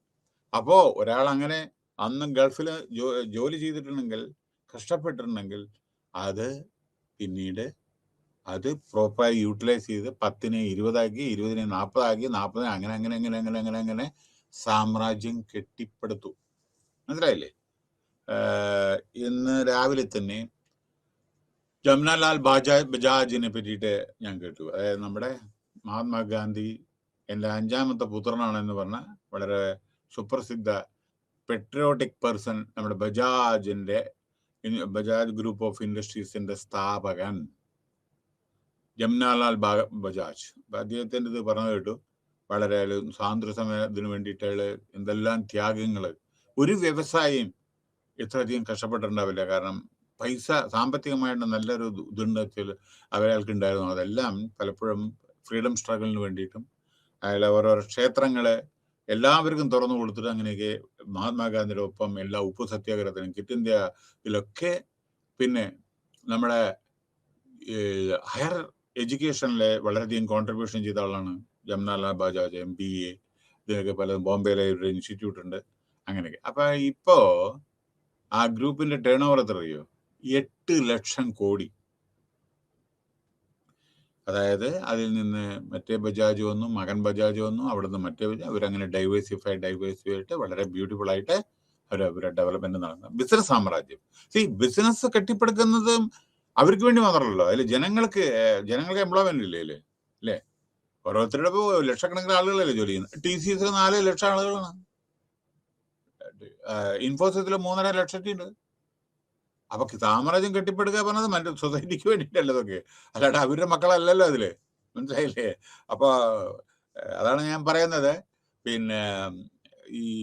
അപ്പോൾ ഒരാൾ അങ്ങനെ അന്ന് ഗൾഫിൽ ജോലി ചെയ്തിട്ടുണ്ടെങ്കിൽ, കഷ്ടപ്പെട്ടിട്ടുണ്ടെങ്കിൽ, അത് പിന്നീട് അത് പ്രോപ്പറായി യൂട്ടിലൈസ് ചെയ്ത് 10നെ 20ആക്കി, 20നെ 40ആക്കി, 40 അങ്ങനെ അങ്ങനെ അങ്ങനെ അങ്ങനെ അങ്ങനെ അങ്ങനെ സാമ്രാജ്യം കെട്ടിപ്പടുത്തു. മനസ്സിലായില്ലേ? ഇന്ന് രാവിലെ തന്നെ ജംനാലാൽ ബജാജിനെ പറ്റിയിട്ട് ഞാൻ കേട്ടു. അതായത് നമ്മുടെ മഹാത്മാഗാന്ധി എൻ്റെ 5ാമത്തെ പുത്രനാണെന്ന് പറഞ്ഞ വളരെ സുപ്രസിദ്ധ പെട്രിയോട്ടിക് പേഴ്സൺ, നമ്മുടെ ബജാജ് ഗ്രൂപ്പ് ഓഫ് ഇൻഡസ്ട്രീസിന്റെ സ്ഥാപകൻ ജംനാലാൽ ബജാജ്. അദ്ദേഹത്തിൻ്റെ ഇത് പറഞ്ഞു കേട്ടു. വളരെ സ്വാതന്ത്ര്യ സമയത്തിന് വേണ്ടിയിട്ട് എന്തെല്ലാം ത്യാഗങ്ങൾ. ഒരു വ്യവസായിയും ഇത്രയധികം കഷ്ടപ്പെട്ടിട്ടുണ്ടാവില്ല. കാരണം പൈസ സാമ്പത്തികമായിട്ട് നല്ലൊരു ഇതുണ്ടെങ്കിൽ അയാൾക്ക് ഉണ്ടായിരുന്നു. അതെല്ലാം പലപ്പോഴും ഫ്രീഡം സ്ട്രഗിളിന് വേണ്ടിയിട്ടും അയാൾ ഓരോരോ ക്ഷേത്രങ്ങള് എല്ലാവർക്കും തുറന്നു കൊടുത്തിട്ട് അങ്ങനെയൊക്കെ മഹാത്മാഗാന്ധിയുടെ ഒപ്പം എല്ലാ ഉപ്പു സത്യാഗ്രഹത്തിനും ക്വിറ്റ് ഇന്ത്യ ഇതിലൊക്കെ. പിന്നെ നമ്മുടെ ഹയർ എഡ്യൂക്കേഷനിലെ വളരെയധികം കോൺട്രിബ്യൂഷൻ ചെയ്ത ആളാണ് ജംനാലാൽ ബജാജ്. MBA ഇതിനൊക്കെ പല ബോംബെയിലെ ഒരു ഇൻസ്റ്റിറ്റ്യൂട്ട് ഉണ്ട് അങ്ങനെയൊക്കെ. അപ്പൊ ഇപ്പോ ആ ഗ്രൂപ്പിന്റെ ടേൺ ഓവർ എത്ര അറിയോ? 8 ലക്ഷം കോടി. അതായത് അതിൽ നിന്ന് മറ്റേ ബജാജ് വന്നു, മകൻ ബജാജ് വന്നു, അവിടുന്ന് മറ്റേ അവരങ്ങനെ ഡൈവേഴ്സിഫൈ ആയിട്ട് വളരെ ബ്യൂട്ടിഫുൾ ആയിട്ട് അവരുടെ ഡെവലപ്മെന്റ് നടന്നു. ബിസിനസ് സാമ്രാജ്യം. ബിസിനസ് കെട്ടിപ്പടുക്കുന്നതും അവർക്ക് വേണ്ടി മാത്രമല്ലല്ലോ, അതിൽ ജനങ്ങൾക്ക് എംപ്ലോയ്മെന്റ് ഇല്ലേ അതില്, അല്ലേ? ഓരോരുത്തരുടെ ഇപ്പോൾ ലക്ഷക്കണക്കിന് ആളുകളല്ലേ ജോലി ചെയ്യുന്നത്. TCS 4 ലക്ഷം ആളുകളാണ്, ഇൻഫോസിസിൽ 3.5 ലക്ഷത്തിയുണ്ട്. അപ്പൊ സാമ്രാജ്യം കെട്ടിപ്പടുക്കുക പറഞ്ഞത് മറ്റു സൊസൈറ്റിക്ക് വേണ്ടിയിട്ടല്ല ഇതൊക്കെ, അല്ലാണ്ട് അവരുടെ മക്കളല്ലല്ലോ അതില്, മനസ്സിലായില്ലേ? അപ്പൊ അതാണ് ഞാൻ പറയുന്നത്. പിന്നെ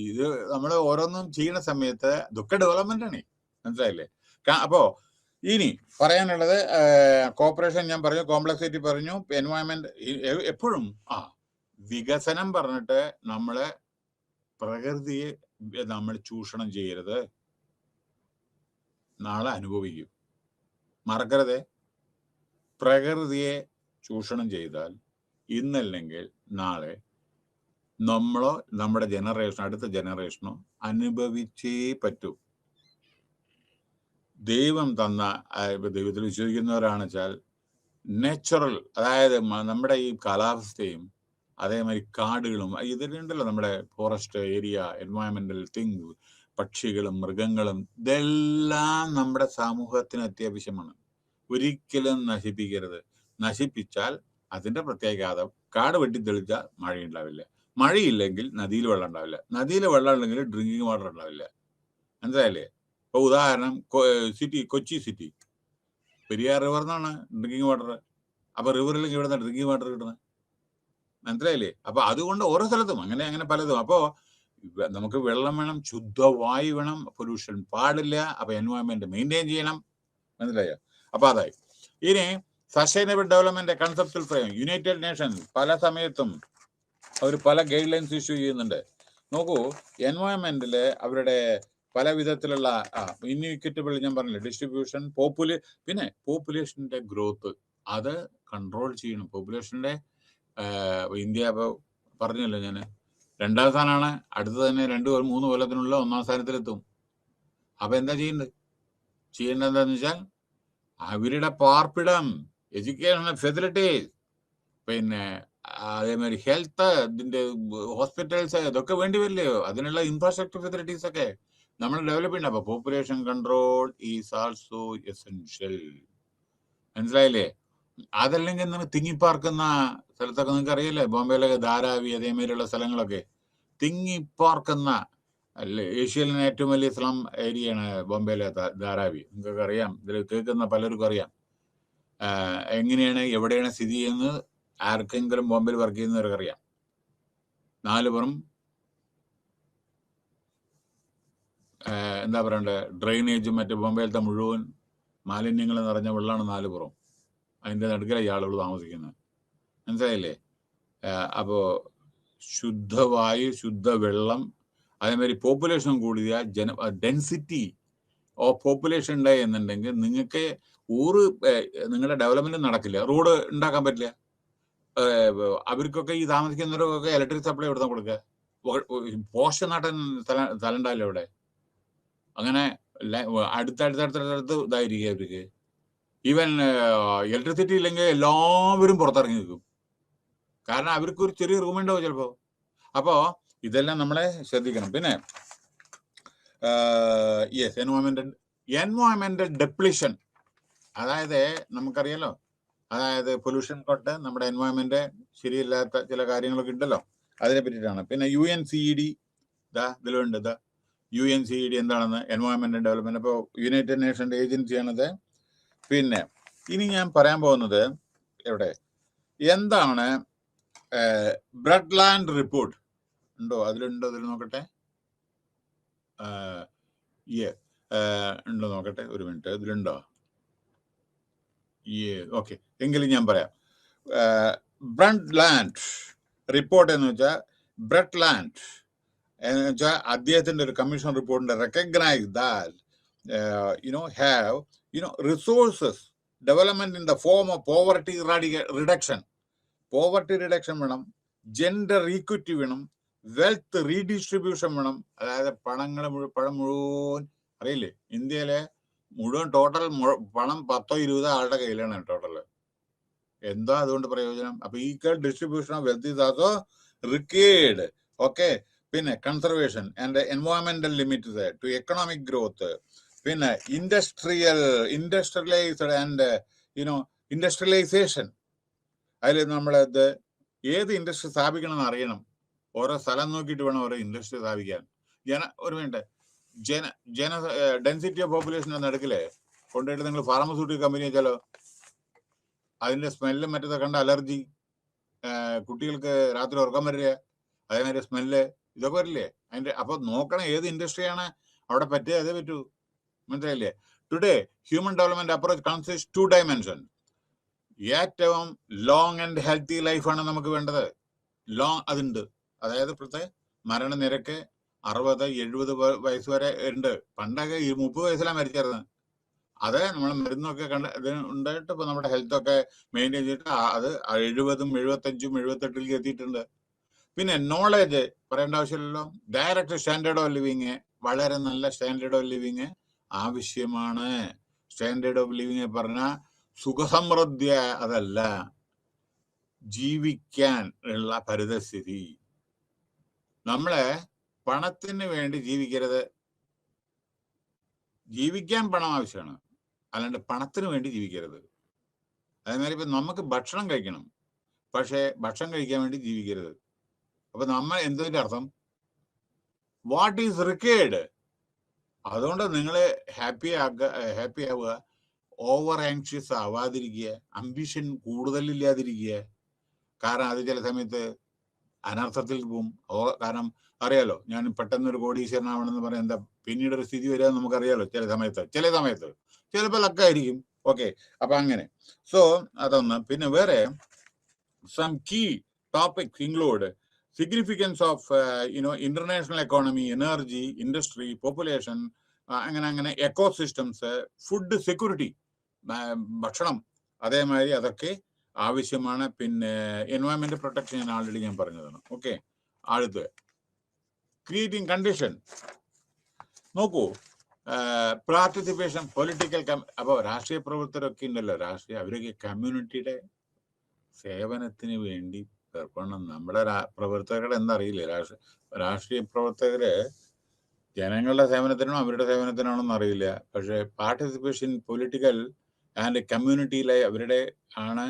ഇത് നമ്മൾ ഓരോന്നും ചെയ്യുന്ന സമയത്ത് ഇതൊക്കെ ഡെവലപ്മെന്റ് ആണ്, മനസ്സിലായില്ലേ? അപ്പോ ഇനി പറയാനുള്ളത് കോപ്പറേഷൻ ഞാൻ പറഞ്ഞു, കോംപ്ലക്സിറ്റി പറഞ്ഞു, എൻവയോൺമെന്റ്. എപ്പോഴും വികസനം പറഞ്ഞിട്ട് നമ്മള് പ്രകൃതിയെ നമ്മൾ ചൂഷണം ചെയ്യരുത്, നാളെ അനുഭവിക്കും. മറക്കരുത്, പ്രകൃതിയെ ചൂഷണം ചെയ്താൽ ഇന്നല്ലെങ്കിൽ നാളെ നമ്മളോ നമ്മുടെ ജനറേഷൻ, അടുത്ത ജനറേഷനോ അനുഭവിച്ചേ പറ്റൂ. ദൈവം തന്ന, ദൈവത്തിൽ വിശ്വസിക്കുന്നവരാണ് വെച്ചാൽ നാച്ചുറൽ, അതായത് നമ്മുടെ ഈ കാലാവസ്ഥയും അതേമാതിരി കാടുകളും ഇതിലുണ്ടല്ലോ, നമ്മുടെ ഫോറസ്റ്റ് ഏരിയ, എൻവയോൺമെന്റൽ തിങ്, പക്ഷികളും മൃഗങ്ങളും, ഇതെല്ലാം നമ്മുടെ സമൂഹത്തിന് അത്യാവശ്യമാണ്. ഒരിക്കലും നശിപ്പിക്കരുത്. നശിപ്പിച്ചാൽ അതിന്റെ പ്രത്യാഘാതം, കാട് വെട്ടിത്തെളിച്ചാൽ മഴയുണ്ടാവില്ല, മഴയില്ലെങ്കിൽ നദിയിൽ വെള്ളം ഉണ്ടാവില്ല, നദിയിൽ വെള്ളം ഉണ്ടെങ്കിൽ ഡ്രിങ്കിങ് വാട്ടർ ഉണ്ടാവില്ല, മനസ്സിലായില്ലേ? ഇപ്പൊ ഉദാഹരണം കൊച്ചി സിറ്റി, പെരിയാർ റിവർ എന്നാണ് ഡ്രിങ്കിങ് വാട്ടർ. അപ്പൊ റിവറിലേക്ക് ഇവിടെ നിന്ന് ഡ്രിങ്കിങ് വാട്ടർ കിട്ടുന്നത്, മനസ്സിലായില്ലേ? അപ്പൊ അതുകൊണ്ട് ഓരോ സ്ഥലത്തും അങ്ങനെ പലതും. അപ്പോ നമുക്ക് വെള്ളം വേണം, ശുദ്ധവായു വേണം, പൊല്യൂഷൻ പാടില്ല. അപ്പൊ എൻവയോൺമെന്റ് മെയിൻറ്റെയിൻ ചെയ്യണം, മനസ്സിലായോ? അപ്പൊ അതായി. ഇനി sustainable development conceptual frame, United Nations പല സമയത്തും അവർ പല ഗൈഡ് ലൈൻസ് ഇഷ്യൂ ചെയ്യുന്നുണ്ട്. നോക്കൂ, എൻവയോൺമെന്റില് അവരുടെ പല വിധത്തിലുള്ള ഇൻഇക്വിറ്റബിൾ, ഞാൻ പറഞ്ഞില്ലേ, ഡിസ്ട്രിബ്യൂഷൻ, പിന്നെ പോപ്പുലേഷന്റെ ഗ്രോത്ത്, അത് കൺട്രോൾ ചെയ്യണം. പോപ്പുലേഷന്റെ ഇന്ത്യ ഇപ്പൊ പറഞ്ഞല്ലോ ഞാൻ 2ാം സ്ഥാനമാണ്, അടുത്ത് തന്നെ 2-3 കൊല്ലത്തിനുള്ള 1ാം സ്ഥാനത്തിലെത്തും. അപ്പൊ എന്താ ചെയ്യേണ്ടത് എന്താന്ന് വെച്ചാൽ അവരുടെ പാർപ്പിടം, എഡ്യൂക്കേഷണൽ ഫെസിലിറ്റീസ്, പിന്നെ അതേമാതിരി ഹെൽത്ത്, ഇതിന്റെ ഹോസ്പിറ്റൽസ്, ഇതൊക്കെ വേണ്ടി വരില്ലയോ? അതിനുള്ള ഇൻഫ്രാസ്ട്രക്ചർ ഫെസിലിറ്റീസ് ഒക്കെ നമ്മൾ ഡെവലപ്പ് ചെയ്യണം. അപ്പൊ population control is also essential, മനസ്സിലായില്ലേ? അതല്ലെങ്കിൽ നമ്മൾ തിങ്ങിപ്പാർക്കുന്ന സ്ഥലത്തൊക്കെ നിങ്ങൾക്ക് അറിയില്ലേ, ബോംബെയിലൊക്കെ ധാരാവി അതേമാതിരിയുള്ള സ്ഥലങ്ങളൊക്കെ തിങ്ങിപ്പാർക്കുന്ന, അല്ലേ? ഏഷ്യയിലെ ഏറ്റവും വലിയ സ്ലം ഏരിയയാണ് ബോംബെയിലെ ധാരാവി. നിങ്ങൾക്കൊക്കെ അറിയാം, ഇതിൽ കേൾക്കുന്ന പലർക്കും അറിയാം എങ്ങനെയാണ്, എവിടെയാണ് സ്ഥിതി ചെയ്യുന്നത്. ആർക്കെങ്കിലും ബോംബെയിൽ വർക്ക് ചെയ്യുന്നവർക്ക് അറിയാം. 4 പുറം എന്താ പറയണ്ടേ, ഡ്രെയിനേജും മറ്റു ബോംബെയിലത്തെ മുഴുവൻ മാലിന്യങ്ങൾ നിറഞ്ഞ വെള്ളമാണ് 4 പുറം. അതിൻ്റെ നടുക്കിലാണ് ഈ ആളുകൾ താമസിക്കുന്നത്, മനസ്സിലായില്ലേ? അപ്പോൾ ശുദ്ധവായു, ശുദ്ധവെള്ളം, അതേമാതിരി പോപ്പുലേഷൻ കൂടിയ ഡെൻസിറ്റി ഓഫ് പോപ്പുലേഷൻ ഉണ്ടായി എന്നുണ്ടെങ്കിൽ നിങ്ങൾക്ക് നിങ്ങളുടെ ഡെവലപ്മെന്റ് നടക്കില്ല, റോഡ് ഉണ്ടാക്കാൻ പറ്റില്ല. അവർക്കൊക്കെ ഈ താമസിക്കുന്നവർക്കൊക്കെ ഇലക്ട്രിക് സപ്ലൈ എവിടെ നിന്ന് കൊടുക്കുക? പോസ്റ്റ് നാട്ടൻ സ്ഥലം ഉണ്ടാവില്ല അവിടെ. അങ്ങനെ അടുത്തടുത്തടുത്തടുത്ത് ഇതായിരിക്കും അവർക്ക്. ഈവൻ ഇലക്ട്രിസിറ്റി ഇല്ലെങ്കിൽ എല്ലാവരും പുറത്തിറങ്ങി നിൽക്കും, കാരണം അവർക്ക് ഒരു ചെറിയ റൂം ഉണ്ടാവും ചിലപ്പോ. അപ്പോ ഇതെല്ലാം നമ്മളെ ശ്രദ്ധിക്കണം. പിന്നെ യെസ്, എൻവയോൺമെന്റൽ ഡെപ്ലീഷൻ, അതായത് നമുക്കറിയാലോ, അതായത് പൊല്യൂഷൻ കൊണ്ട് നമ്മുടെ എൻവയോൺമെന്റ് ശരിയല്ലാത്ത ചില കാര്യങ്ങളൊക്കെ ഉണ്ടല്ലോ, അതിനെ പറ്റിയിട്ടാണ്. പിന്നെ UNCED ഇതിലുണ്ട്. UNCED എന്താണെന്ന്, എൻവയോൺമെന്റൽ ഡെവലപ്മെന്റ്. അപ്പോൾ യുണൈറ്റഡ് നേഷന്റെ ഏജൻസിയാണത്. പിന്നെ ഇനി ഞാൻ പറയാൻ പോകുന്നത് എന്താണ് ബ്രഡ്ലാൻഡ് റിപ്പോർട്ട് ഉണ്ടോ? അതിൽ നോക്കട്ടെ. ഉണ്ടോ നോക്കട്ടെ, ഒരു മിനിറ്റ്, ഇതിലുണ്ടോ? ഓക്കെ, എങ്കിലും ഞാൻ പറയാം. ബ്രഡ്ലാൻഡ് റിപ്പോർട്ട് എന്ന് വെച്ചാൽ, ബ്രഡ്ലാൻഡ് എന്ന് വെച്ചാൽ അദ്ദേഹത്തിന്റെ ഒരു കമ്മീഷൻ റിപ്പോർട്ടിന്റെ recognise that have resources development in the form of poverty reduction. Poverty reduction വേണം, ജെൻഡർ ഈക്വിറ്റി വേണം, വെൽത്ത് റീഡിസ്ട്രിബ്യൂഷൻ വേണം. അതായത് പണം മുഴുവൻ അറിയില്ലേ, ഇന്ത്യയിലെ മുഴുവൻ ടോട്ടൽ പണം 10-20 ആളുടെ കയ്യിലാണ് ടോട്ടല്. എന്താ അതുകൊണ്ട് പ്രയോജനം? അപ്പൊ equal distribution of wealth is also required. Okay. പിന്നെ കൺസർവേഷൻ ആൻഡ് എൻവയോൺമെന്റൽ ലിമിറ്റ്സ് ടു എക്കണോമിക് ഗ്രോത്ത്. പിന്നെ ഇൻഡസ്ട്രിയലൈസ്ഡ് ആൻഡ് ഇൻഡസ്ട്രിയലൈസേഷൻ. അതിൽ നമ്മളത് ഏത് ഇൻഡസ്ട്രി സ്ഥാപിക്കണമെന്ന് അറിയണം. ഓരോ സ്ഥലം നോക്കിയിട്ട് വേണം ഓരോ ഇൻഡസ്ട്രി സ്ഥാപിക്കാൻ. ഡെൻസിറ്റി ഓഫ് പോപ്പുലേഷൻ നടക്കില്ലേ കൊണ്ടുപോയിട്ട് നിങ്ങൾ ഫാർമസ്യൂട്ടിക്കൽ കമ്പനി വെച്ചാലോ അതിന്റെ സ്മെല്ലും മറ്റൊക്കെ കണ്ട അലർജി, കുട്ടികൾക്ക് രാത്രി ഉറക്കം വരില്ല, അതേമാതിരി സ്മെല്ല്, ഇതൊക്കെ വരില്ലേ അതിന്റെ. അപ്പൊ നോക്കണം ഏത് ഇൻഡസ്ട്രിയാണ് അവിടെ പറ്റുക, അതേ പറ്റൂ. മനസ്സിലായില്ലേ? Today human development approach consist 2 dimensions. ഏറ്റവും ലോങ് ആൻഡ് ഹെൽത്തി ലൈഫാണ് നമുക്ക് വേണ്ടത്. ലോങ് അതുണ്ട്. അതായത് ഇപ്പോഴത്തെ മരണനിരക്ക് 60-70 വയസ്സ് വരെ ഉണ്ട്. പണ്ടൊക്കെ 30 വയസ്സിലാണ് മരിച്ചിരുന്നത്. അത് നമ്മൾ മരുന്നൊക്കെ ഉണ്ടായിട്ട് ഇപ്പൊ നമ്മുടെ ഹെൽത്ത് ഒക്കെ മെയിൻറ്റെയിൻ ചെയ്തിട്ട് അത് 70-ഉം 75-ഉം 78-ലേക്ക് എത്തിയിട്ടുണ്ട്. പിന്നെ നോളജ് പറയേണ്ട ആവശ്യമില്ലല്ലോ. ഡയറക്റ്റ് സ്റ്റാൻഡേർഡ് ഓഫ് ലിവിങ്, വളരെ നല്ല സ്റ്റാൻഡേർഡ് ഓഫ് ലിവിങ് ആവശ്യമാണ്. സ്റ്റാൻഡേർഡ് ഓഫ് ലിവിങ് പറഞ്ഞാൽ സുഖസമൃദ്ധി അതല്ല, ജീവിക്കാൻ ഉള്ള പരിതസ്ഥിതി. നമ്മളെ പണത്തിന് വേണ്ടി ജീവിക്കരുത്. ജീവിക്കാൻ പണം ആവശ്യമാണ്, അല്ലാണ്ട് പണത്തിന് വേണ്ടി ജീവിക്കരുത്. അതേമാതിരി ഇപ്പൊ നമുക്ക് ഭക്ഷണം കഴിക്കണം, പക്ഷെ ഭക്ഷണം കഴിക്കാൻ വേണ്ടി ജീവിക്കരുത്. അപ്പൊ നമ്മൾ എന്തിന്റെ അർത്ഥം? What is required. അതുകൊണ്ട് നിങ്ങൾ ഹാപ്പി ആവുക, ഓവർ ആങ്ഷ്യസ് ആവാതിരിക്കുക, അംബിഷൻ കൂടുതലില്ലാതിരിക്കുക. കാരണം അത് ചില സമയത്ത് അനർത്ഥത്തിൽ പോവും. കാരണം അറിയാലോ, ഞാൻ പെട്ടെന്നൊരു കോടീശ്വരനാവണമെന്ന് പറയാൻ എന്താ പിന്നീട് ഒരു സ്ഥിതി വരിക നമുക്കറിയാലോ. ചില സമയത്ത് ചിലപ്പോൾ ലക്കായിരിക്കും. ഓക്കെ. അപ്പൊ അങ്ങനെ. സോ അതൊന്ന്. പിന്നെ വേറെ some key topics include significance of international economy, energy, industry, population, അങ്ങനെ എക്കോസിസ്റ്റംസ്, ഫുഡ് സെക്യൂരിറ്റി, ഭക്ഷണം, അതേമാതിരി അതൊക്കെ ആവശ്യമാണ്. പിന്നെ എൻവയോൺമെന്റ് പ്രൊട്ടക്ഷൻ ഞാൻ ആൾറെഡി പറഞ്ഞതാണ്. ഓക്കെ. അടുത്ത് ക്രിയേറ്റിംഗ് കണ്ടീഷൻ. നോക്കൂ, പാർട്ടിസിപ്പേഷൻ, പൊളിറ്റിക്കൽ. അപ്പോൾ രാഷ്ട്രീയ പ്രവർത്തകരൊക്കെ ഉണ്ടല്ലോ, അവരൊക്കെ കമ്മ്യൂണിറ്റിയുടെ സേവനത്തിന് വേണ്ടി ഏർപ്പെടണം. നമ്മുടെ പ്രവർത്തകരുടെ എന്തറിയില്ലേ, രാഷ്ട്രീയ പ്രവർത്തകര് ജനങ്ങളുടെ സേവനത്തിനാണോ അവരുടെ സേവനത്തിനാണോന്ന് അറിയില്ല. പക്ഷെ പാർട്ടിസിപ്പേഷൻ പൊളിറ്റിക്കൽ ആൻഡ് കമ്മ്യൂണിറ്റിയിലെ അവരുടെ ആണ്.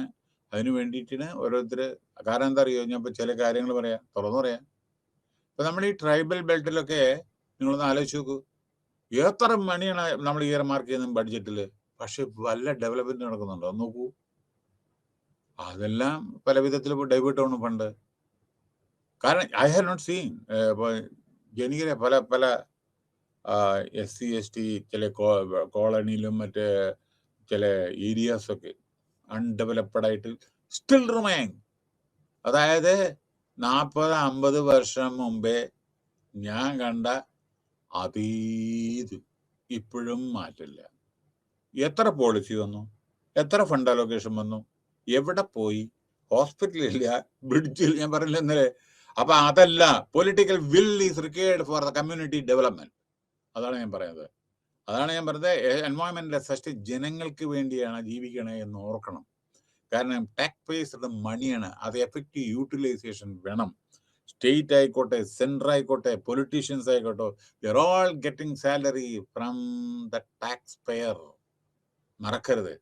അതിന് വേണ്ടിയിട്ടാണ് ഓരോരുത്തർ. കാരണം എന്താ അറിയോ, ഞാൻ ഇപ്പൊ ചില കാര്യങ്ങൾ തുറന്നു പറയാം. ഇപ്പൊ നമ്മൾ ഈ ട്രൈബൽ ബെൽറ്റിലൊക്കെ നിങ്ങളൊന്ന് ആലോചിച്ച് നോക്കൂ, എത്ര മണിയാണ് നമ്മൾ ഇയർ മാർക്ക് ചെയ്യുന്നത് ബഡ്ജറ്റില്, പക്ഷെ വല്ല ഡെവലപ്മെന്റ് നടക്കുന്നുണ്ടോ നോക്കൂ. അതെല്ലാം പല വിധത്തിൽ ഡൈവേർട്ട് ആണ് ഫണ്ട്. കാരണം ഐ ഹാവ് നോട്ട് സീൻ ജനികരെ പല SC ST ചില കോളനിയിലും മറ്റേ ചില ഏരിയാസൊക്കെ അൺഡെവലപ്ഡ് ആയിട്ട് സ്റ്റിൽ റിമൈൻ. അതായത് 40-50 വർഷം മുമ്പേ ഞാൻ കണ്ട അതീത് ഇപ്പോഴും മാറ്റില്ല. എത്ര പോളിസി വന്നു, എത്ര ഫണ്ട് അലോക്കേഷൻ വന്നു, എവിടെ പോയി? ഹോസ്പിറ്റലില്ല, ബ്രിഡ്ജിൽ. ഞാൻ പറഞ്ഞില്ല ഇന്നലെ. അപ്പൊ അതല്ല, political will is required for the community development. അതാണ് ഞാൻ പറയുന്നത്. എൻവയോൺമെന്റിലെ സൃഷ്ടി ജനങ്ങൾക്ക് വേണ്ടിയാണ് ജീവിക്കണേ എന്ന് ഓർക്കണം. കാരണം ടാക്സ് പേയ്സ്ഡ് മണിയാണ്. അത് എഫക്റ്റീവ് യൂട്ടിലൈസേഷൻ വേണം. സ്റ്റേറ്റ് ആയിക്കോട്ടെ, സെൻട്രൽ ആയിക്കോട്ടെ, പൊളിറ്റീഷ്യൻസ് ആയിക്കോട്ടെ, they're all getting salary from the tax payer. മറക്കരുത്.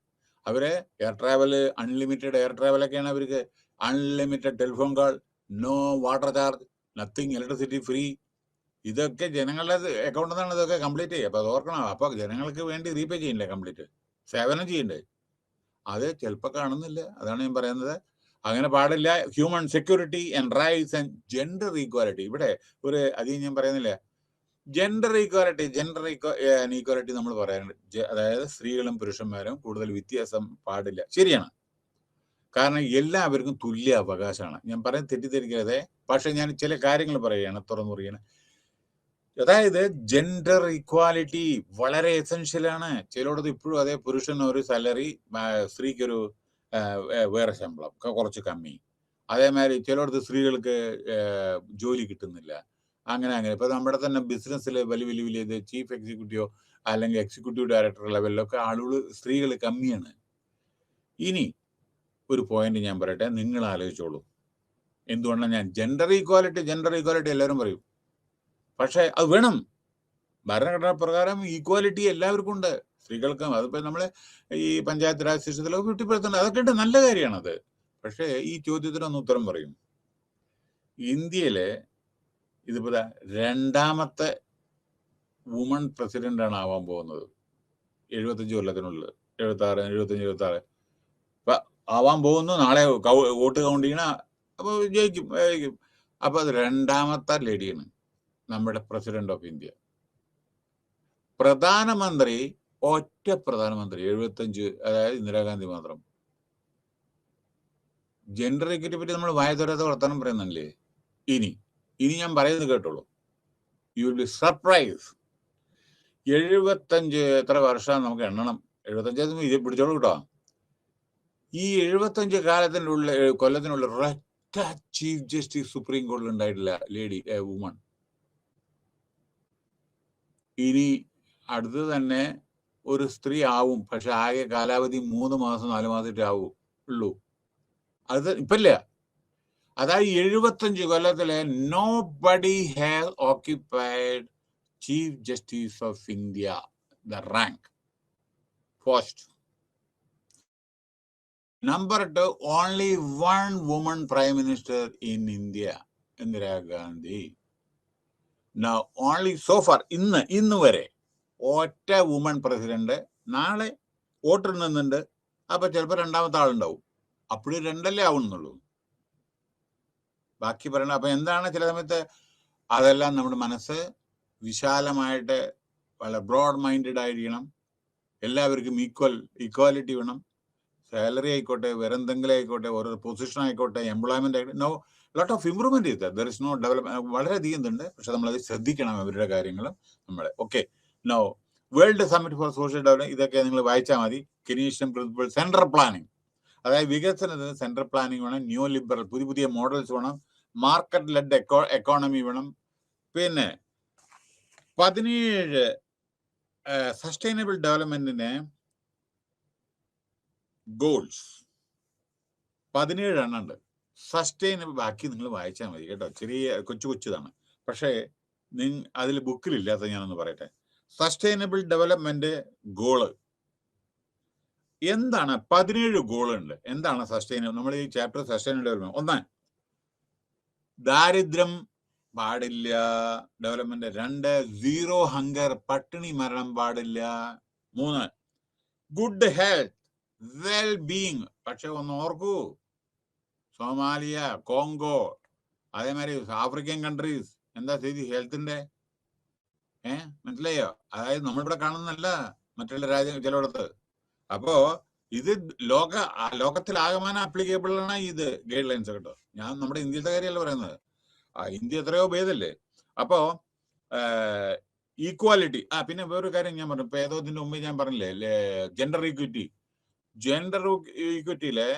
അവര് എയർ ട്രാവൽ, അൺലിമിറ്റഡ് എയർ ട്രാവലൊക്കെയാണ് അവർക്ക്. Unlimited telephone call, no water charge, nothing, electricity free. ഇതൊക്കെ ജനങ്ങളുടെ അക്കൗണ്ടിൽ നിന്നാണ് ഇതൊക്കെ കംപ്ലീറ്റ് ചെയ്യുക. അപ്പൊ അത് ഓർക്കണം. അപ്പൊ ജനങ്ങൾക്ക് വേണ്ടി റീപേ ചെയ്യണ്ടേ, കംപ്ലീറ്റ് സേവനം ചെയ്യണ്ടേ? അത് ചിലപ്പോൾ കാണുന്നില്ല. അതാണ് ഞാൻ പറയുന്നത്. അങ്ങനെ പാടില്ല. Human security and rights and gender equality. ഇവിടെ ഒരു അധികം ഞാൻ പറയുന്നില്ല. ജെൻഡർ ഈക്വാലിറ്റി നമ്മൾ പറയാറുണ്ട്. അതായത് സ്ത്രീകളും പുരുഷന്മാരും കൂടുതൽ വ്യത്യാസം പാടില്ല. ശരിയാണ്. കാരണം എല്ലാവർക്കും തുല്യ അവകാശമാണ്. ഞാൻ പറയുന്നത് തെറ്റിദ്ധരിക്കാതെ. പക്ഷെ ഞാൻ ചില കാര്യങ്ങൾ പറയുകയാണ്, തുറന്നു പറയുകയാണ്. അതായത് ജെൻഡർ ഈക്വാലിറ്റി വളരെ എസെൻഷ്യലാണ്. ചിലയിടത്ത് ഇപ്പോഴും അതേ, പുരുഷൻ ഒരു സാലറി, സ്ത്രീക്കൊരു വേറെ ശമ്പളം, കുറച്ച് കമ്മി. അതേമാതിരി ചിലയിടത്ത് സ്ത്രീകൾക്ക് ജോലി കിട്ടുന്നില്ല. അങ്ങനെ ഇപ്പൊ നമ്മുടെ തന്നെ ബിസിനസ്സിൽ വലിയ ചീഫ് എക്സിക്യൂട്ടീവോ അല്ലെങ്കിൽ എക്സിക്യൂട്ടീവ് ഡയറക്ടർ ലെവലിലൊക്കെ ആളുകൾ, സ്ത്രീകൾ കമ്മിയാണ്. ഇനി ഒരു പോയിന്റ് ഞാൻ പറയട്ടെ, നിങ്ങൾ ആലോചിച്ചോളൂ. എന്തുകൊണ്ടാണ് ഞാൻ ജെൻഡർ ഈക്വാലിറ്റി എല്ലാവരും പറയും, പക്ഷെ അത് വേണം. ഭരണഘടനാ പ്രകാരം ഈക്വാലിറ്റി എല്ലാവർക്കും ഉണ്ട്, സ്ത്രീകൾക്കും. അതിപ്പോ നമ്മള് ഈ പഞ്ചായത്ത് രാജ് സിസ്റ്റത്തിലൊക്കെ കുട്ടിപ്പെടുത്തുന്നുണ്ട്, അതൊക്കെ ഉണ്ട്, നല്ല കാര്യമാണത്. പക്ഷേ ഈ ചോദ്യത്തിനൊന്ന് ഉത്തരം പറയും. ഇന്ത്യയിലെ ഇതിപ്പോ രണ്ടാമത്തെ വുമൺ പ്രസിഡന്റ് ആണ് ആവാൻ പോകുന്നത് 75 കൊല്ലത്തിനുള്ളിൽ. 75 ആവാൻ പോകുന്നു. നാളെ വോട്ട് കൗണ്ട് ചെയ്യണ, അപ്പൊ ജയിക്കും. അപ്പൊ അത് രണ്ടാമത്തെ ലേഡിയാണ് നമ്മുടെ പ്രസിഡന്റ് ഓഫ് ഇന്ത്യ. പ്രധാനമന്ത്രി ഒറ്റ പ്രധാനമന്ത്രി 75, അതായത് ഇന്ദിരാഗാന്ധി മാത്രം. ജെൻഡർ ഇക്വിറ്റിയെ പറ്റി നമ്മൾ വായതോരാത്ത വർത്തമാനം പറയുന്നല്ലേ. ഇനി ഞാൻ പറയുന്നത് കേട്ടോളൂ, യു വിൽ ബി സർപ്രൈസ്. 75 എത്ര വർഷം നമുക്ക് എണ്ണണം, 75 ഇത് പിടിച്ചോളൂ കേട്ടോ. ഈ 75 കൊല്ലത്തിനുള്ള ഒരൊറ്റ ചീഫ് ജസ്റ്റിസ് സുപ്രീം കോടതിയിൽ ഉണ്ടായിട്ടില്ല, ലേഡി വുമൺ. ഇനി അടുത്ത് തന്നെ ഒരു സ്ത്രീ ആവും, പക്ഷെ ആകെ കാലാവധി 3 മാസം 4 മാസത്തെ ഉള്ളൂ. അത് ഇപ്പില്ല. അതായത് 75 കൊല്ലത്തിലെ nobody has occupied Chief Justice of India, the rank first. Number 2, only one woman Prime Minister in India, Indira Gandhi. Now only so far, ഇന്ന് വരെ ഒറ്റ വുമൺ പ്രസിഡന്റ്. നാളെ വോട്ടിടുന്നുണ്ട്, അപ്പൊ ചിലപ്പോൾ രണ്ടാമത്തെ ആളുണ്ടാവും. അപ്പോഴും 2 ആവുന്നുള്ളൂ, ബാക്കി പറയണ. അപ്പൊ എന്താണ് ചില സമയത്ത് അതെല്ലാം നമ്മുടെ മനസ്സ് വിശാലമായിട്ട് വളരെ ബ്രോഡ് മൈൻഡഡ് ആയിരിക്കണം. എല്ലാവർക്കും ഈക്വാലിറ്റി വേണം. സാലറി ആയിക്കോട്ടെ, വേറെ എന്തെങ്കിലും ആയിക്കോട്ടെ, ഓരോ പൊസിഷൻ ആയിക്കോട്ടെ, എംപ്ലോയ്മെന്റ് ആയിക്കോട്ടെ. നോ ലോട്ട് ഓഫ് ഇംപ്രൂവ്മെന്റ് ചെയ്ത് ദർ ഇസ് നോ ഡെവലപ്മെന്റ്. വളരെയധികം ഇതുണ്ട്, പക്ഷെ നമ്മളത് ശ്രദ്ധിക്കണം, അവരുടെ കാര്യങ്ങളും നമ്മളെ. Okay, no world summit for social development, ഇതൊക്കെ നിങ്ങൾ വായിച്ചാൽ മതി. കെനീഷ്യൻ പ്രിൻസിപ്പിൾ, സെൻട്രൽ പ്ലാനിങ്, അതായത് വികസനത്തിന് സെൻട്രൽ പ്ലാനിങ് വേണം, ന്യൂ ലിബറൽ, പുതിയ മോഡൽസ് വേണം, മാർക്കറ്റ് ലെഡ് എക്കോണമി വേണം. പിന്നെ 17 സസ്റ്റൈനബിൾ ഡെവലപ്മെന്റിന് ഗോൾസ് 17 എണ്ണുണ്ട്. സസ്റ്റൈനബിൾ, ബാക്കി നിങ്ങൾ വായിച്ചാൽ മതി കേട്ടോ, ചെറിയ കൊച്ചുതാണ്. പക്ഷേ അതിൽ ബുക്കിലില്ലാത്ത ഞാനൊന്ന് പറയട്ടെ. സസ്റ്റൈനബിൾ ഡെവലപ്മെന്റ് ഗോള് എന്താണ്? 17 ഗോളുണ്ട്. എന്താണ് സസ്റ്റൈനബിൾ? നമ്മൾ ഈ ചാപ്റ്റർ സസ്റ്റൈനബിൾ ഡെവലപ്മെന്റ്. 1, ദാരിദ്ര്യം പാടില്ല, ഡെവലപ്മെന്റ്. 2, 0 ഹങ്കർ, പട്ടിണി മരണം പാടില്ല. 3, ഗുഡ് ഹെൽത്ത്, വെൽ ബീയിങ്. പക്ഷെ ഒന്ന് ഓർക്കൂ, സോമാലിയ, കോങ്കോ, അതേമാതിരി ആഫ്രിക്കൻ കൺട്രീസ് എന്താ സ്ഥിതി ഹെൽത്തിന്റെ? മനസ്സിലായോ? അതായത് നമ്മളിവിടെ കാണുന്നല്ല, മറ്റുള്ള രാജ്യം ചിലയിടത്ത്. അപ്പോ ഇത് ലോകത്തിലാകമാനം ആപ്ലിക്കബിൾ ആണ് ഇത് ഗൈഡ് ലൈൻസ് കേട്ടോ. ഞാൻ നമ്മുടെ ഇന്ത്യത്തെ കാര്യമല്ല പറയുന്നത്, ഇന്ത്യ എത്രയോ ഭേദല്ലേ. അപ്പോ ഈക്വാലിറ്റി. പിന്നെ വേറൊരു കാര്യം ഞാൻ പറഞ്ഞു, ഇപ്പൊ ഏതോ ഇതിന്റെ മുമ്പ് ഞാൻ പറഞ്ഞില്ലേ, ജെൻഡർ ഈക്വിറ്റിയിലെ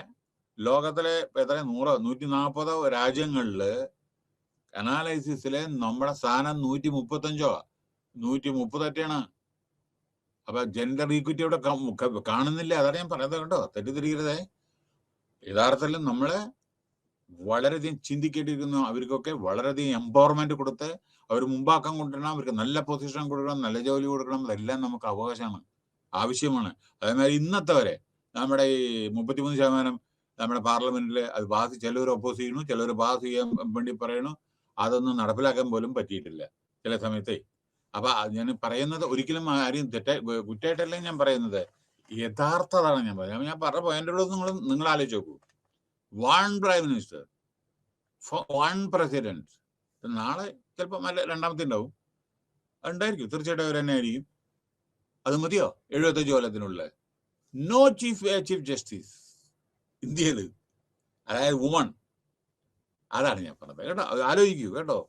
ലോകത്തിലെ എത്ര 140 രാജ്യങ്ങളില് അനാലിസിസില് നമ്മുടെ സ്ഥാനം 135 138ആണ്. അപ്പൊ ജെൻഡർ ഈക്വിറ്റി അവിടെ കാണുന്നില്ല. അതാണ് ഞാൻ പറയുന്നത് കേട്ടോ, തെറ്റിദ്ധരിക്കരുതേ. യഥാർത്ഥത്തിൽ നമ്മള് വളരെയധികം ചിന്തിക്കേണ്ടിയിരിക്കുന്നു. അവർക്കൊക്കെ വളരെയധികം എംപവർമെന്റ് കൊടുത്ത് അവർ മുമ്പാക്കം കൊണ്ടുവരണം, അവർക്ക് നല്ല പൊസിഷൻ കൊടുക്കണം, നല്ല ജോലി കൊടുക്കണം. അതെല്ലാം നമുക്ക് അവകാശമാണ്, ആവശ്യമാണ്. അതേമാതിരി ഇന്നത്തെ വരെ നമ്മുടെ ഈ 33% നമ്മുടെ പാർലമെന്റിൽ അത് ചിലവർ ഒപ്പോസ് ചെയ്യണു, ചിലവർ പാസ് ചെയ്യാൻ വേണ്ടി പറയണു. അതൊന്നും നടപ്പിലാക്കാൻ പോലും പറ്റിയിട്ടില്ല ചില സമയത്തെ. അപ്പൊ ഞാൻ പറയുന്നത് ഒരിക്കലും ആരെയും കുറ്റമായിട്ടല്ല ഞാൻ പറയുന്നത്, യഥാർത്ഥതാണ് ഞാൻ പറയുന്നത്. ഞാൻ പറഞ്ഞ പോയിന്റുള്ളത് നിങ്ങൾ ആലോചിച്ച് നോക്കൂ. 1 പ്രൈം മിനിസ്റ്റർ, 1 പ്രസിഡന്റ്. നാളെ ചിലപ്പോൾ രണ്ടാമത്തെ ഉണ്ടായിരിക്കും, തീർച്ചയായിട്ടും അവർ തന്നെ ആയിരിക്കും. അത് മതിയോ 75 കൊല്ലത്തിനുള്ള? നോ ചീഫ് ജസ്റ്റിസ് ഇന്ത്യയിൽ, അതായത് വുമൺ. അതാണ് ഞാൻ പറഞ്ഞത് കേട്ടോ, ആലോചിക്കൂ കേട്ടോ.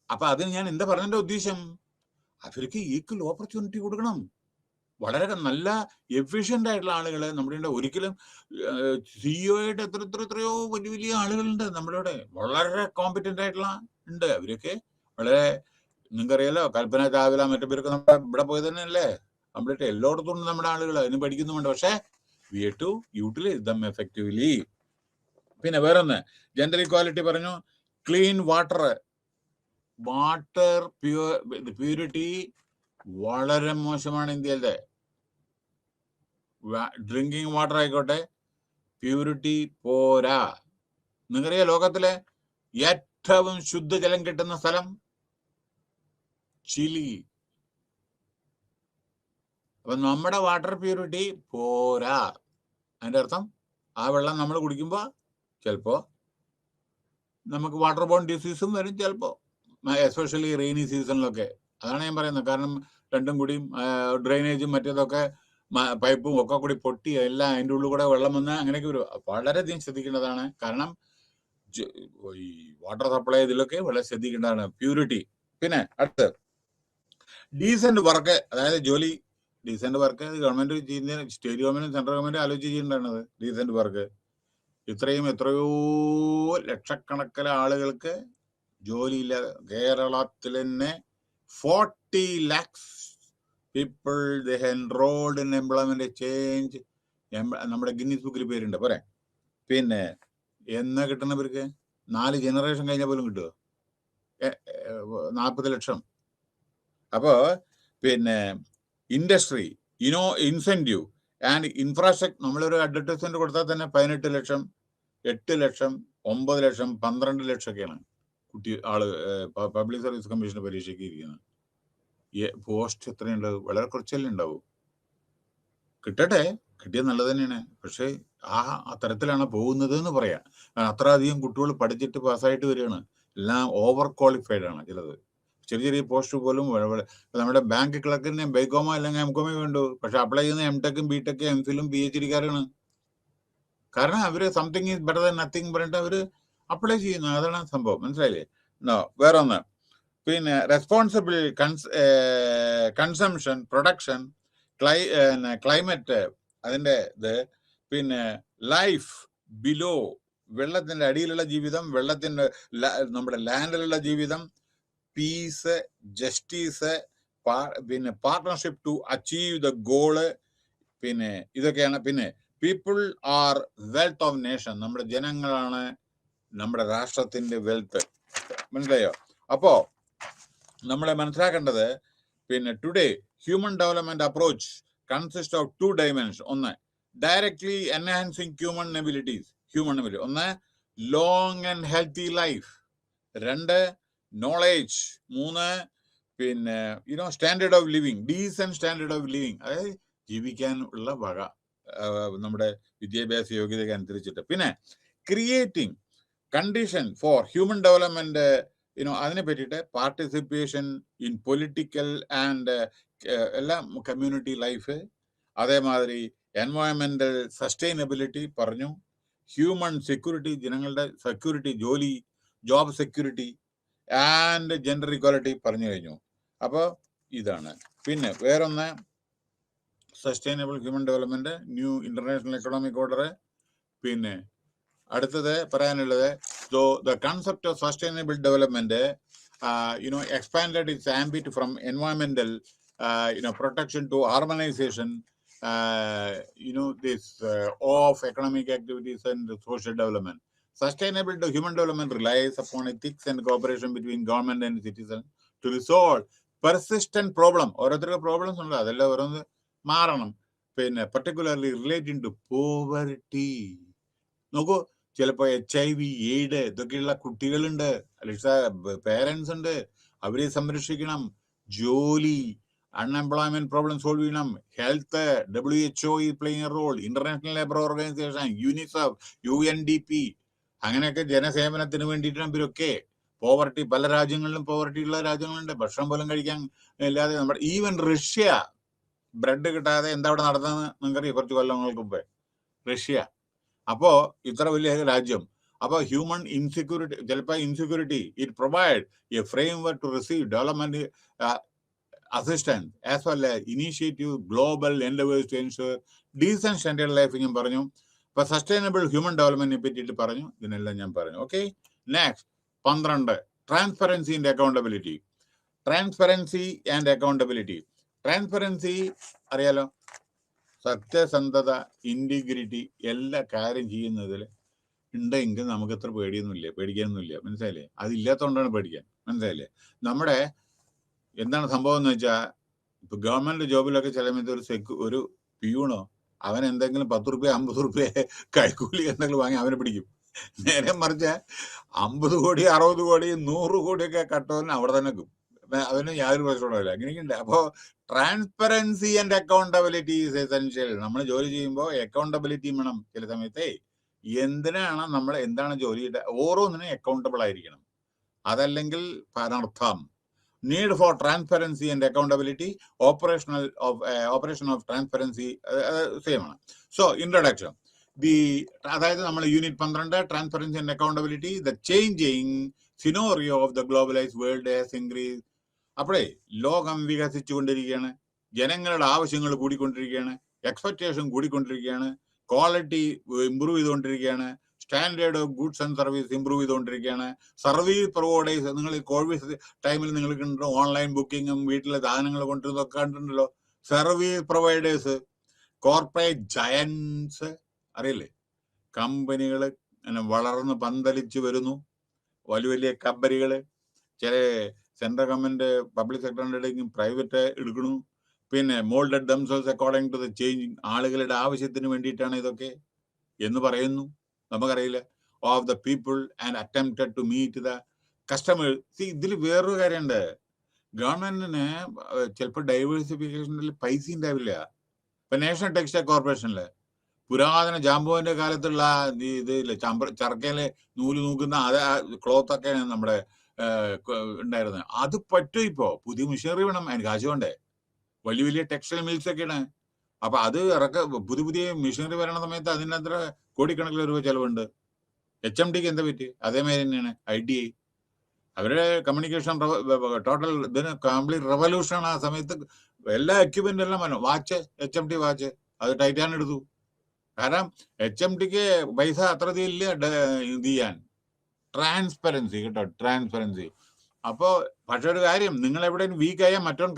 അപ്പൊ അതിന് ഞാൻ എന്താ പറഞ്ഞതിന്റെ ഉദ്ദേശം, അവർക്ക് ഈക്വൽ ഓപ്പർച്യൂണിറ്റി കൊടുക്കണം. വളരെ നല്ല എഫിഷ്യന്റ് ആയിട്ടുള്ള ആളുകൾ നമ്മുടെ ഒരിക്കലും സിഇഒയായിട്ട് എത്രയോ വലിയ ആളുകളുണ്ട് നമ്മുടെ, വളരെ കോമ്പറ്റന്റ് ആയിട്ടുള്ള ഉണ്ട്. അവരൊക്കെ വളരെ, നിങ്ങൾക്കറിയാലോ, കൽപ്പന ചാവല മറ്റവരൊക്കെ നമ്മുടെ ഇവിടെ പോയി തന്നെയല്ലേ. കംപ്ലീറ്റ് എല്ലായിടത്തും ഉണ്ട് നമ്മുടെ ആളുകൾ, അതിന് പഠിക്കുന്നുമുണ്ട്. പക്ഷെ we have to utilise them effectively. പിന്നെ വേറൊന്ന് ജെൻഡർ ഇക്വാലിറ്റി പറഞ്ഞു. ക്ലീൻ വാട്ടർ പ്യൂരിറ്റി വളരെ മോശമാണ് ഇന്ത്യയിലെ. ഡ്രിങ്കിങ് വാട്ടർ ആയിക്കോട്ടെ, പ്യൂരിറ്റി പോരാ. നിങ്ങൾക്കറിയാം ലോകത്തിലെ ഏറ്റവും ശുദ്ധജലം കിട്ടുന്ന സ്ഥലം ചിലി. അപ്പൊ നമ്മുടെ വാട്ടർ പ്യൂരിറ്റി പോരാ. അതിന്റെ അർത്ഥം ആ വെള്ളം നമ്മൾ കുടിക്കുമ്പോൾ ചിലപ്പോ നമുക്ക് വാട്ടർ ബോൺ ഡിസീസും വരും ചിലപ്പോ, എസ്പെഷ്യലി റെയിനി സീസണിലൊക്കെ. അതാണ് ഞാൻ പറയുന്നത്. കാരണം രണ്ടും കൂടിയും ഡ്രെയിനേജും മറ്റേതൊക്കെ പൈപ്പും ഒക്കെ കൂടി പൊട്ടി എല്ലാം അതിൻ്റെ ഉള്ളിൽ കൂടെ വെള്ളം വന്ന് അങ്ങനെയൊക്കെ വരും. വളരെയധികം ശ്രദ്ധിക്കേണ്ടതാണ്. കാരണം ഈ വാട്ടർ സപ്ലൈ ഇതിലൊക്കെ വളരെ ശ്രദ്ധിക്കേണ്ടതാണ് പ്യൂരിറ്റി. പിന്നെ അടുത്ത് ഡീസന്റ് വർക്ക്, അതായത് ജോലി. ഡീസന്റ് വർക്ക് ഗവൺമെന്റ് ചെയ്യുന്ന, സ്റ്റേറ്റ് ഗവൺമെന്റും സെൻട്രൽ ഗവൺമെന്റും ആലോചിച്ച് ചെയ്യേണ്ടതാണ് ഡീസന്റ് വർക്ക്. എത്രയോ ലക്ഷക്കണക്കിന് ആളുകൾക്ക് ജോലിയില്ല. കേരളത്തിൽ തന്നെ 40 lakhs people they enrolled in employment change. നമ്മുടെ ഗിന്നീസ് ബുക്കിൽ പേരുണ്ട് പോരെ. പിന്നെ എന്നാ കിട്ടുന്നവർക്ക് 4 ജനറേഷൻ കഴിഞ്ഞ പോലും കിട്ടുമോ? 40 ലക്ഷം. അപ്പോ പിന്നെ ഇൻഡസ്ട്രി, ഇൻസെന്റീവ് ആൻഡ് ഇൻഫ്രാസ്ട്രക്ചർ. നമ്മളൊരു അഡ്വർടൈസ്മെന്റ് കൊടുത്താൽ തന്നെ 18 ലക്ഷം, 8 ലക്ഷം, 9 ലക്ഷം, 12 ലക്ഷമൊക്കെയാണ് പബ്ലിക് സർവീസ് കമ്മീഷൻ പരീക്ഷയ്ക്ക് ഇരിക്കുന്നത്. പോസ്റ്റ് എത്രയുണ്ടാവും? വളരെ കുറച്ചല്ലേ ഉണ്ടാവും. കിട്ടട്ടെ, കിട്ടിയത് നല്ലത് തന്നെയാണ്. പക്ഷെ ആ തരത്തിലാണ് പോകുന്നത് എന്ന് പറയാം. അത്ര അധികം കുട്ടികൾ പഠിച്ചിട്ട് പാസ്സായിട്ട് വരികയാണ്. എല്ലാം ഓവർ ക്വാളിഫൈഡ് ആണ്. ചിലത് ചെറിയ ചെറിയ പോസ്റ്റ് പോലും. നമ്മുടെ ബാങ്ക് ക്ലർക്കിന് ബൈകോമോ അല്ലെങ്കിൽ എംകോമോ വേണ്ടു. പക്ഷെ അപ്ലൈ ചെയ്യുന്ന എംടെക്കും ബിടെക്കും എംഫിലും PhD-കാരാണ്. കാരണം അവര് something is better than nothing പറഞ്ഞിട്ട് അവര് അപ്ലൈ ചെയ്യുന്നു. അതാണ് സംഭവം. മനസ്സിലായില്ലേ? വേറെ ഒന്ന്, പിന്നെ റെസ്പോൺസിബിൾ കൺസംഷൻ, പ്രൊഡക്ഷൻ, ക്ലൈമറ്റ്, അതിന്റെ ഇത്, പിന്നെ ലൈഫ് ബിലോ, വെള്ളത്തിന്റെ അടിയിലുള്ള ജീവിതം, വെള്ളത്തിന്റെ നമ്മുടെ ലാൻഡിലുള്ള ജീവിതം, പീസ്, ജസ്റ്റിസ്, പിന്നെ partnership to achieve the goal, പിന്നെ ഇതൊക്കെയാണ്. പിന്നെ people are wealth of nation, നമ്മുടെ ജനങ്ങളാണ് നമ്മുടെ രാഷ്ട്രത്തിന്റെ വെൽത്ത്. മനസ്സിലായോ? അപ്പോ നമ്മളെ മനസ്സിലാക്കേണ്ടത്, പിന്നെ today human development approach consist of 2 dimensions. ഒന്ന്, ഡയറക്ട്ലി എൻഹാൻസിങ് ഹ്യൂമൻ എബിലിറ്റീസ്. ഒന്ന്, long and healthy life. 2, knowledge. 3, പിന്നെ standard of living, decent standard of living, അതായത് ജീവിക്കാനുള്ള വക നമ്മുടെ വിദ്യാഭ്യാസ യോഗ്യതയ്ക്ക് അനുസരിച്ചിട്ട്. പിന്നെ creating condition for human development, അതിനെ പറ്റിയിട്ട് പാർട്ടിസിപ്പേഷൻ ഇൻ പൊളിറ്റിക്കൽ ആൻഡ് എല്ലാം കമ്മ്യൂണിറ്റി ലൈഫ്. അതേമാതിരി എൻവയോൺമെന്റൽ സസ്റ്റൈനബിലിറ്റി പറഞ്ഞു. ഹ്യൂമൻ സെക്യൂരിറ്റി, ജനങ്ങളുടെ security, job security and gender equality പറഞ്ഞു കഴിഞ്ഞു. അപ്പോൾ ഇതാണ്. പിന്നെ വേറൊന്ന്, sustainable human development, new international economic order. പിന്നെ അടുത്തത് പറയാനുള്ളത്, the concept of sustainable development expanded its ambit from environmental protection to harmonization this of economic activities and social development. Sustainable human development relies upon ethics and cooperation between government and citizens to resolve persistent problem. ഓരോരുത്തർക്ക് പ്രോബ്ലംസ് ഉണ്ട്, അതെല്ലാം ഓരോന്ന് മാറണം. പിന്നെ particularly relating to poverty. നോക്കൂ, ചിലപ്പോ HIV, എയ്ഡ് ഇതൊക്കെയുള്ള കുട്ടികളുണ്ട്, പേരൻസ് ഉണ്ട്, അവരെ സംരക്ഷിക്കണം. ജോലി, അൺഎംപ്ലോയ്മെന്റ് പ്രോബ്ലം സോൾവ് ചെയ്യണം. Health, WHO is playing a role, international labour organisation, UNICEF, UNDP, അങ്ങനെയൊക്കെ ജനസേവനത്തിന് വേണ്ടിയിട്ടാണ് ഇവരൊക്കെ. പോവർട്ടി, പല രാജ്യങ്ങളിലും പോവർട്ടി ഉള്ള രാജ്യങ്ങളുണ്ട്, ഭക്ഷണം പോലും കഴിക്കാൻ ഇല്ലാതെ. നമ്മുടെ ഈവൻ റഷ്യ ബ്രെഡ് കിട്ടാതെ എന്താ അവിടെ നടന്നതെന്ന് നിങ്ങൾക്കറിയാം, കുറച്ച് കൊല്ലങ്ങൾക്ക് മുമ്പേ റഷ്യ. അപ്പോ ഇത്ര വലിയ രാജ്യം. അപ്പൊ ഹ്യൂമൻ ഇൻസെക്യൂരിറ്റി, ചിലപ്പോൾ insecurity, it provide a framework to receive development assistance as well as initiative global endeavours to ensure decent standard life ഞാൻ പറഞ്ഞു. അപ്പൊ സസ്റ്റൈനബിൾ ഹ്യൂമൻ ഡെവലപ്മെന്റിനെ പറ്റിയിട്ട് പറഞ്ഞു. ഇതിനെല്ലാം ഞാൻ പറഞ്ഞു. Okay, next 12, transparency and accountability. Transparency അറിയാലോ, സത്യസന്ധത, ഇന്റഗ്രിറ്റി, എല്ലാ കാര്യം ചെയ്യുന്നതിൽ ഉണ്ടെങ്കിൽ നമുക്ക് അത്ര പേടിക്കാനൊന്നുമില്ല. മനസ്സിലായില്ലേ? അതില്ലാത്തതുകൊണ്ടാണ് പേടിക്കാൻ. മനസ്സിലായില്ലേ? നമ്മുടെ എന്താണ് സംഭവം എന്ന് വെച്ചാൽ, ഇപ്പൊ ഗവൺമെന്റ് ജോബിലൊക്കെ ചില സമയത്ത് ഒരു പിയൂണോ അവൻ എന്തെങ്കിലും 10 റുപ്യ 50 റുപ്യ കൈക്കൂലി എന്തെങ്കിലും വാങ്ങി അവനെ പിടിക്കും. നേരെ മറിച്ച് 50 കോടി 60 കോടി 100 കോടിയൊക്കെ കട്ടവന് അവിടെ തന്നെ നിൽക്കും. അവന് യാതൊരു പ്രശ്നമില്ല. അങ്ങനെയൊക്കെയുണ്ട്. അപ്പോൾ transparency and accountability is essential. നമ്മൾ ജോലി ചെയ്യുമ്പോൾ അക്കൗണ്ടബിലിറ്റി വേണം. ചില സമയത്തെ എന്തിനാണ് നമ്മൾ എന്താണ് ജോലിയുടെ ഓരോന്നിനും അക്കൗണ്ടബിൾ ആയിരിക്കണം. അതല്ലെങ്കിൽ പനർത്ഥം. Need for transparency and accountability, operation of transparency same ആണ്. So introduction, അതായത് നമ്മൾ unit 12 transparency and accountability, the changing scenario of the globalised world has increase. അപ്പോഴേ ലോകം വികസിച്ചുകൊണ്ടിരിക്കുകയാണ്, ജനങ്ങളുടെ ആവശ്യങ്ങൾ കൂടിക്കൊണ്ടിരിക്കുകയാണ്, എക്സ്പെക്ടേഷൻ കൂടിക്കൊണ്ടിരിക്കുകയാണ്, ക്വാളിറ്റി ഇമ്പ്രൂവ് ചെയ്തുകൊണ്ടിരിക്കുകയാണ്, standard of goods and service improve ചെയ്തുകൊണ്ടിരിക്കുകയാണ്. സർവീസ് പ്രൊവൈഡേഴ്സ്, നിങ്ങൾ കോവിഡ് ടൈമിൽ നിങ്ങൾ കണ്ടോ ഓൺലൈൻ ബുക്കിങ്ങും വീട്ടിലെ സാധനങ്ങൾ കൊണ്ടുവരുന്നതൊക്കെ കണ്ടിട്ടുണ്ടല്ലോ. സർവീസ് പ്രൊവൈഡേഴ്സ്, കോർപ്പറേറ്റ് ജയൻസ്, അറിയില്ലേ, കമ്പനികൾ വളർന്ന് പന്തലിച്ച് വരുന്നു. വലിയ വലിയ കമ്പനികൾ, ചില സെൻട്രൽ ഗവൺമെന്റ് പബ്ലിക് സെക്ടറിന്റെ പ്രൈവറ്റ് എടുക്കണു. പിന്നെ moulded themselves according to the changing, ആളുകളുടെ ആവശ്യത്തിന് വേണ്ടിയിട്ടാണ് ഇതൊക്കെ എന്ന് പറയുന്നു. നമുക്കറിയില്ല. Of the people and attempted to meet the customers. ഇതിൽ വേറൊരു കാര്യമുണ്ട്. ഗവൺമെന്റിന് ചിലപ്പോൾ ഡൈവേഴ്സിഫിക്കേഷനിൽ പൈസ ഉണ്ടാവില്ല. ഇപ്പൊ നാഷണൽ ടെക്സ്റ്റൈൽ കോർപ്പറേഷനില് പുരാതന ജാമ്പുവിന്റെ കാലത്തുള്ള ഇതില്ലേ, ചർക്കയിലെ നൂല് നൂക്കുന്ന ക്ലോത്ത് ഒക്കെയാണ് നമ്മുടെ ഉണ്ടായിരുന്നത്. അത് പറ്റും. ഇപ്പോ പുതിയ മെഷീനറി വേണം, അതിന് കാശ് വേണ്ടേ? വലിയ വലിയ ടെക്സ്റ്റൈൽ മിൽസ് ഒക്കെയാണ്. അപ്പൊ അത് പുതിയ മെഷീനറി വരണ സമയത്ത് അതിനത്ര കോടിക്കണക്കിന് രൂപ ചെലവുണ്ട്. HMDക്ക് എന്താ പറ്റി? അതേമാതിരി തന്നെയാണ് ITI. അവരുടെ കമ്മ്യൂണിക്കേഷൻ ടോട്ടൽ ഇതിന് കംപ്ലീറ്റ് റെവല്യൂഷൻ. ആ സമയത്ത് എല്ലാ എക്യുപ്മെന്റ് എല്ലാം വന്നു. വാച്ച്, HMD വാച്ച്, അത് ടൈറ്റാൻ എടുത്തു. കാരണം HMDക്ക് പൈസ അത്ര ഇല്ല ഇത് ചെയ്യാൻ. ട്രാൻസ്പെറൻസി, കേട്ടോ, ട്രാൻസ്പെറൻസി. അപ്പോ പക്ഷെ ഒരു കാര്യം, നിങ്ങൾ എവിടെയും വീക്കായാൽ മറ്റൊരു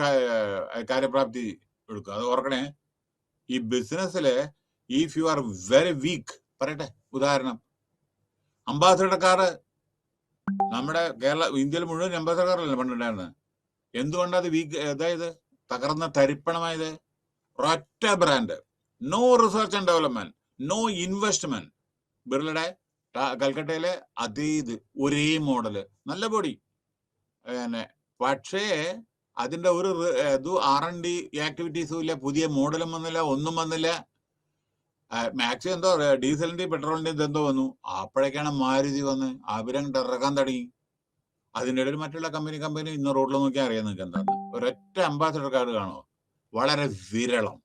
കാര്യപ്രാപ്തി എടുക്കുക. അത് ഓർക്കണേ. ഈ ബിസിനസ്സില് if you are very weak, പറയട്ടെ ഉദാഹരണം, അംബാസഡർ കാറ്, നമ്മുടെ ഇന്ത്യയിൽ മുഴുവൻ അംബാസഡർ കാറല്ലേ പണ്ടുണ്ടായിരുന്നത്. എന്തുകൊണ്ടത് വീക്ക്, അതായത് തകർന്ന തരിപ്പണമായത്? ഒരൊറ്റ brand, no research and development, no investment. ബിർളയുടെ കൽക്കട്ടയിലെ അതേ ഇത്, ഒരേ മോഡല്, നല്ല ബോഡി പിന്നെ, പക്ഷേ അതിന്റെ ഒരു R&D ആക്ടിവിറ്റീസും ഇല്ല, പുതിയ മോഡലും വന്നില്ല, ഒന്നും വന്നില്ല. മാക്സിമം എന്തോ ഡീസലിന്റെയും പെട്രോളിന്റെയും എന്തോ വന്നു. അപ്പോഴേക്കാണ് മാരുതി വന്ന് അവരങ്ങോട്ട് ഇറക്കാൻ തുടങ്ങി. അതിൻ്റെ ഇടയിൽ മറ്റുള്ള കമ്പനി ഇന്ന് റോഡിൽ നോക്കിയാൽ അറിയാൻ നിങ്ങൾക്ക് എന്താണ്. ഒരൊറ്റ അംബാസഡർ കാർഡ് കാണോ? വളരെ വിരളം.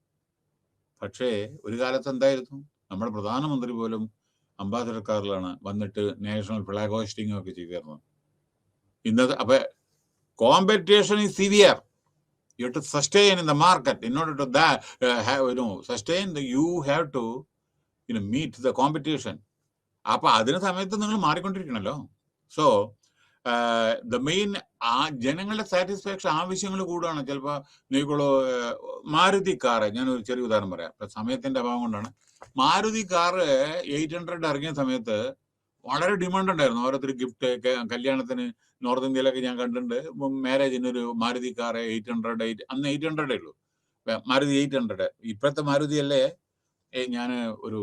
പക്ഷേ ഒരു കാലത്ത് എന്തായിരുന്നു, നമ്മുടെ പ്രധാനമന്ത്രി പോലും അംബാസഡർ കാറിലാണ് വന്നിട്ട് നാഷണൽ ഫ്ലാഗ് ഹോസ്റ്റിംഗ് ഒക്കെ ചെയ്തിരുന്നത്. ഇന്നത്തെ അപ്പൊ competition is severe. You have to sustain in the market. In order to sustain, you have to meet the competition. അപ്പൊ അതിന് സമയത്ത് നിങ്ങൾ മാറിക്കൊണ്ടിരിക്കണല്ലോ. സോ ദ മെയിൻ, ജനങ്ങളുടെ സാറ്റിസ്ഫാക്ഷൻ, ആവശ്യങ്ങൾ കൂടുകയാണ്. ചിലപ്പോൾ നീക്കുള്ളൂ മാരുതി കാറ്, ഞാനൊരു ചെറിയ ഉദാഹരണം പറയാം, ഇപ്പൊ സമയത്തിന്റെ അഭാവം കൊണ്ടാണ്. മാരുതി കാറ് 800 ഇറങ്ങിയ സമയത്ത് വളരെ ഡിമാൻഡ് ഉണ്ടായിരുന്നു. ഓരോരുത്തർ ഗിഫ്റ്റ്, കല്യാണത്തിന് നോർത്ത് ഇന്ത്യയിലൊക്കെ ഞാൻ കണ്ടിട്ടുണ്ട്. മാരേജിന് ഒരു മാരുതി കാർ 800, അന്ന് 800 ഉള്ളൂ, മാരുതി 800. ഇപ്പോഴത്തെ മാരുതി അല്ലേ. ഞാൻ ഒരു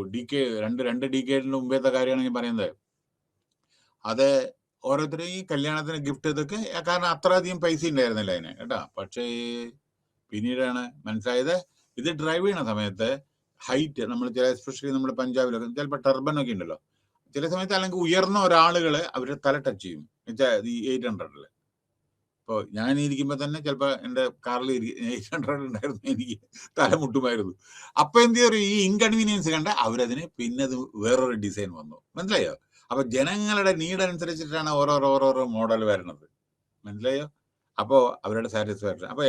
രണ്ട് ഡിക്കേഡിന് മുമ്പേത്തെ കാര്യമാണ് ഞാൻ പറയുന്നത്. അത് ഓരോരുത്തരും ഈ കല്യാണത്തിന് ഗിഫ്റ്റ് ഇതൊക്കെ, കാരണം അത്ര അധികം പൈസ ഉണ്ടായിരുന്നില്ല അതിന്, കേട്ടാ. പക്ഷേ പിന്നീടാണ് മനസ്സിലായത്, ഇത് ഡ്രൈവ് ചെയ്യണ സമയത്ത് ഹൈറ്റ്, നമ്മൾ ചില എസ്പെഷ്യലി നമ്മുടെ പഞ്ചാബിലൊക്കെ ചിലപ്പോൾ ടർബൻ ഒക്കെ ഉണ്ടല്ലോ, ചില സമയത്ത് അല്ലെങ്കിൽ ഉയർന്ന ഒരാളുകൾ അവരുടെ തല ടച്ച് ചെയ്യും. എന്നുവെച്ചാൽ ഈ 800 ഇപ്പോൾ ഞാൻ ഇരിക്കുമ്പോൾ തന്നെ ചിലപ്പോൾ എൻ്റെ കാറിൽ 800 ഉണ്ടായിരുന്നു, എനിക്ക് തലമുട്ടുമായിരുന്നു. അപ്പൊ എന്ത് ചെയ്യും, ഈ ഇൻകൺവീനിയൻസ് കണ്ട അവരതിന് പിന്നെ അത് വേറൊരു ഡിസൈൻ വന്നു. മനസ്സിലായോ? അപ്പൊ ജനങ്ങളുടെ നീഡ് അനുസരിച്ചിട്ടാണ് ഓരോരോ മോഡൽ വരണത്. മനസ്സിലായോ? അപ്പോൾ അവരുടെ സാറ്റിസ്ഫാക്ഷൻ. അപ്പൊ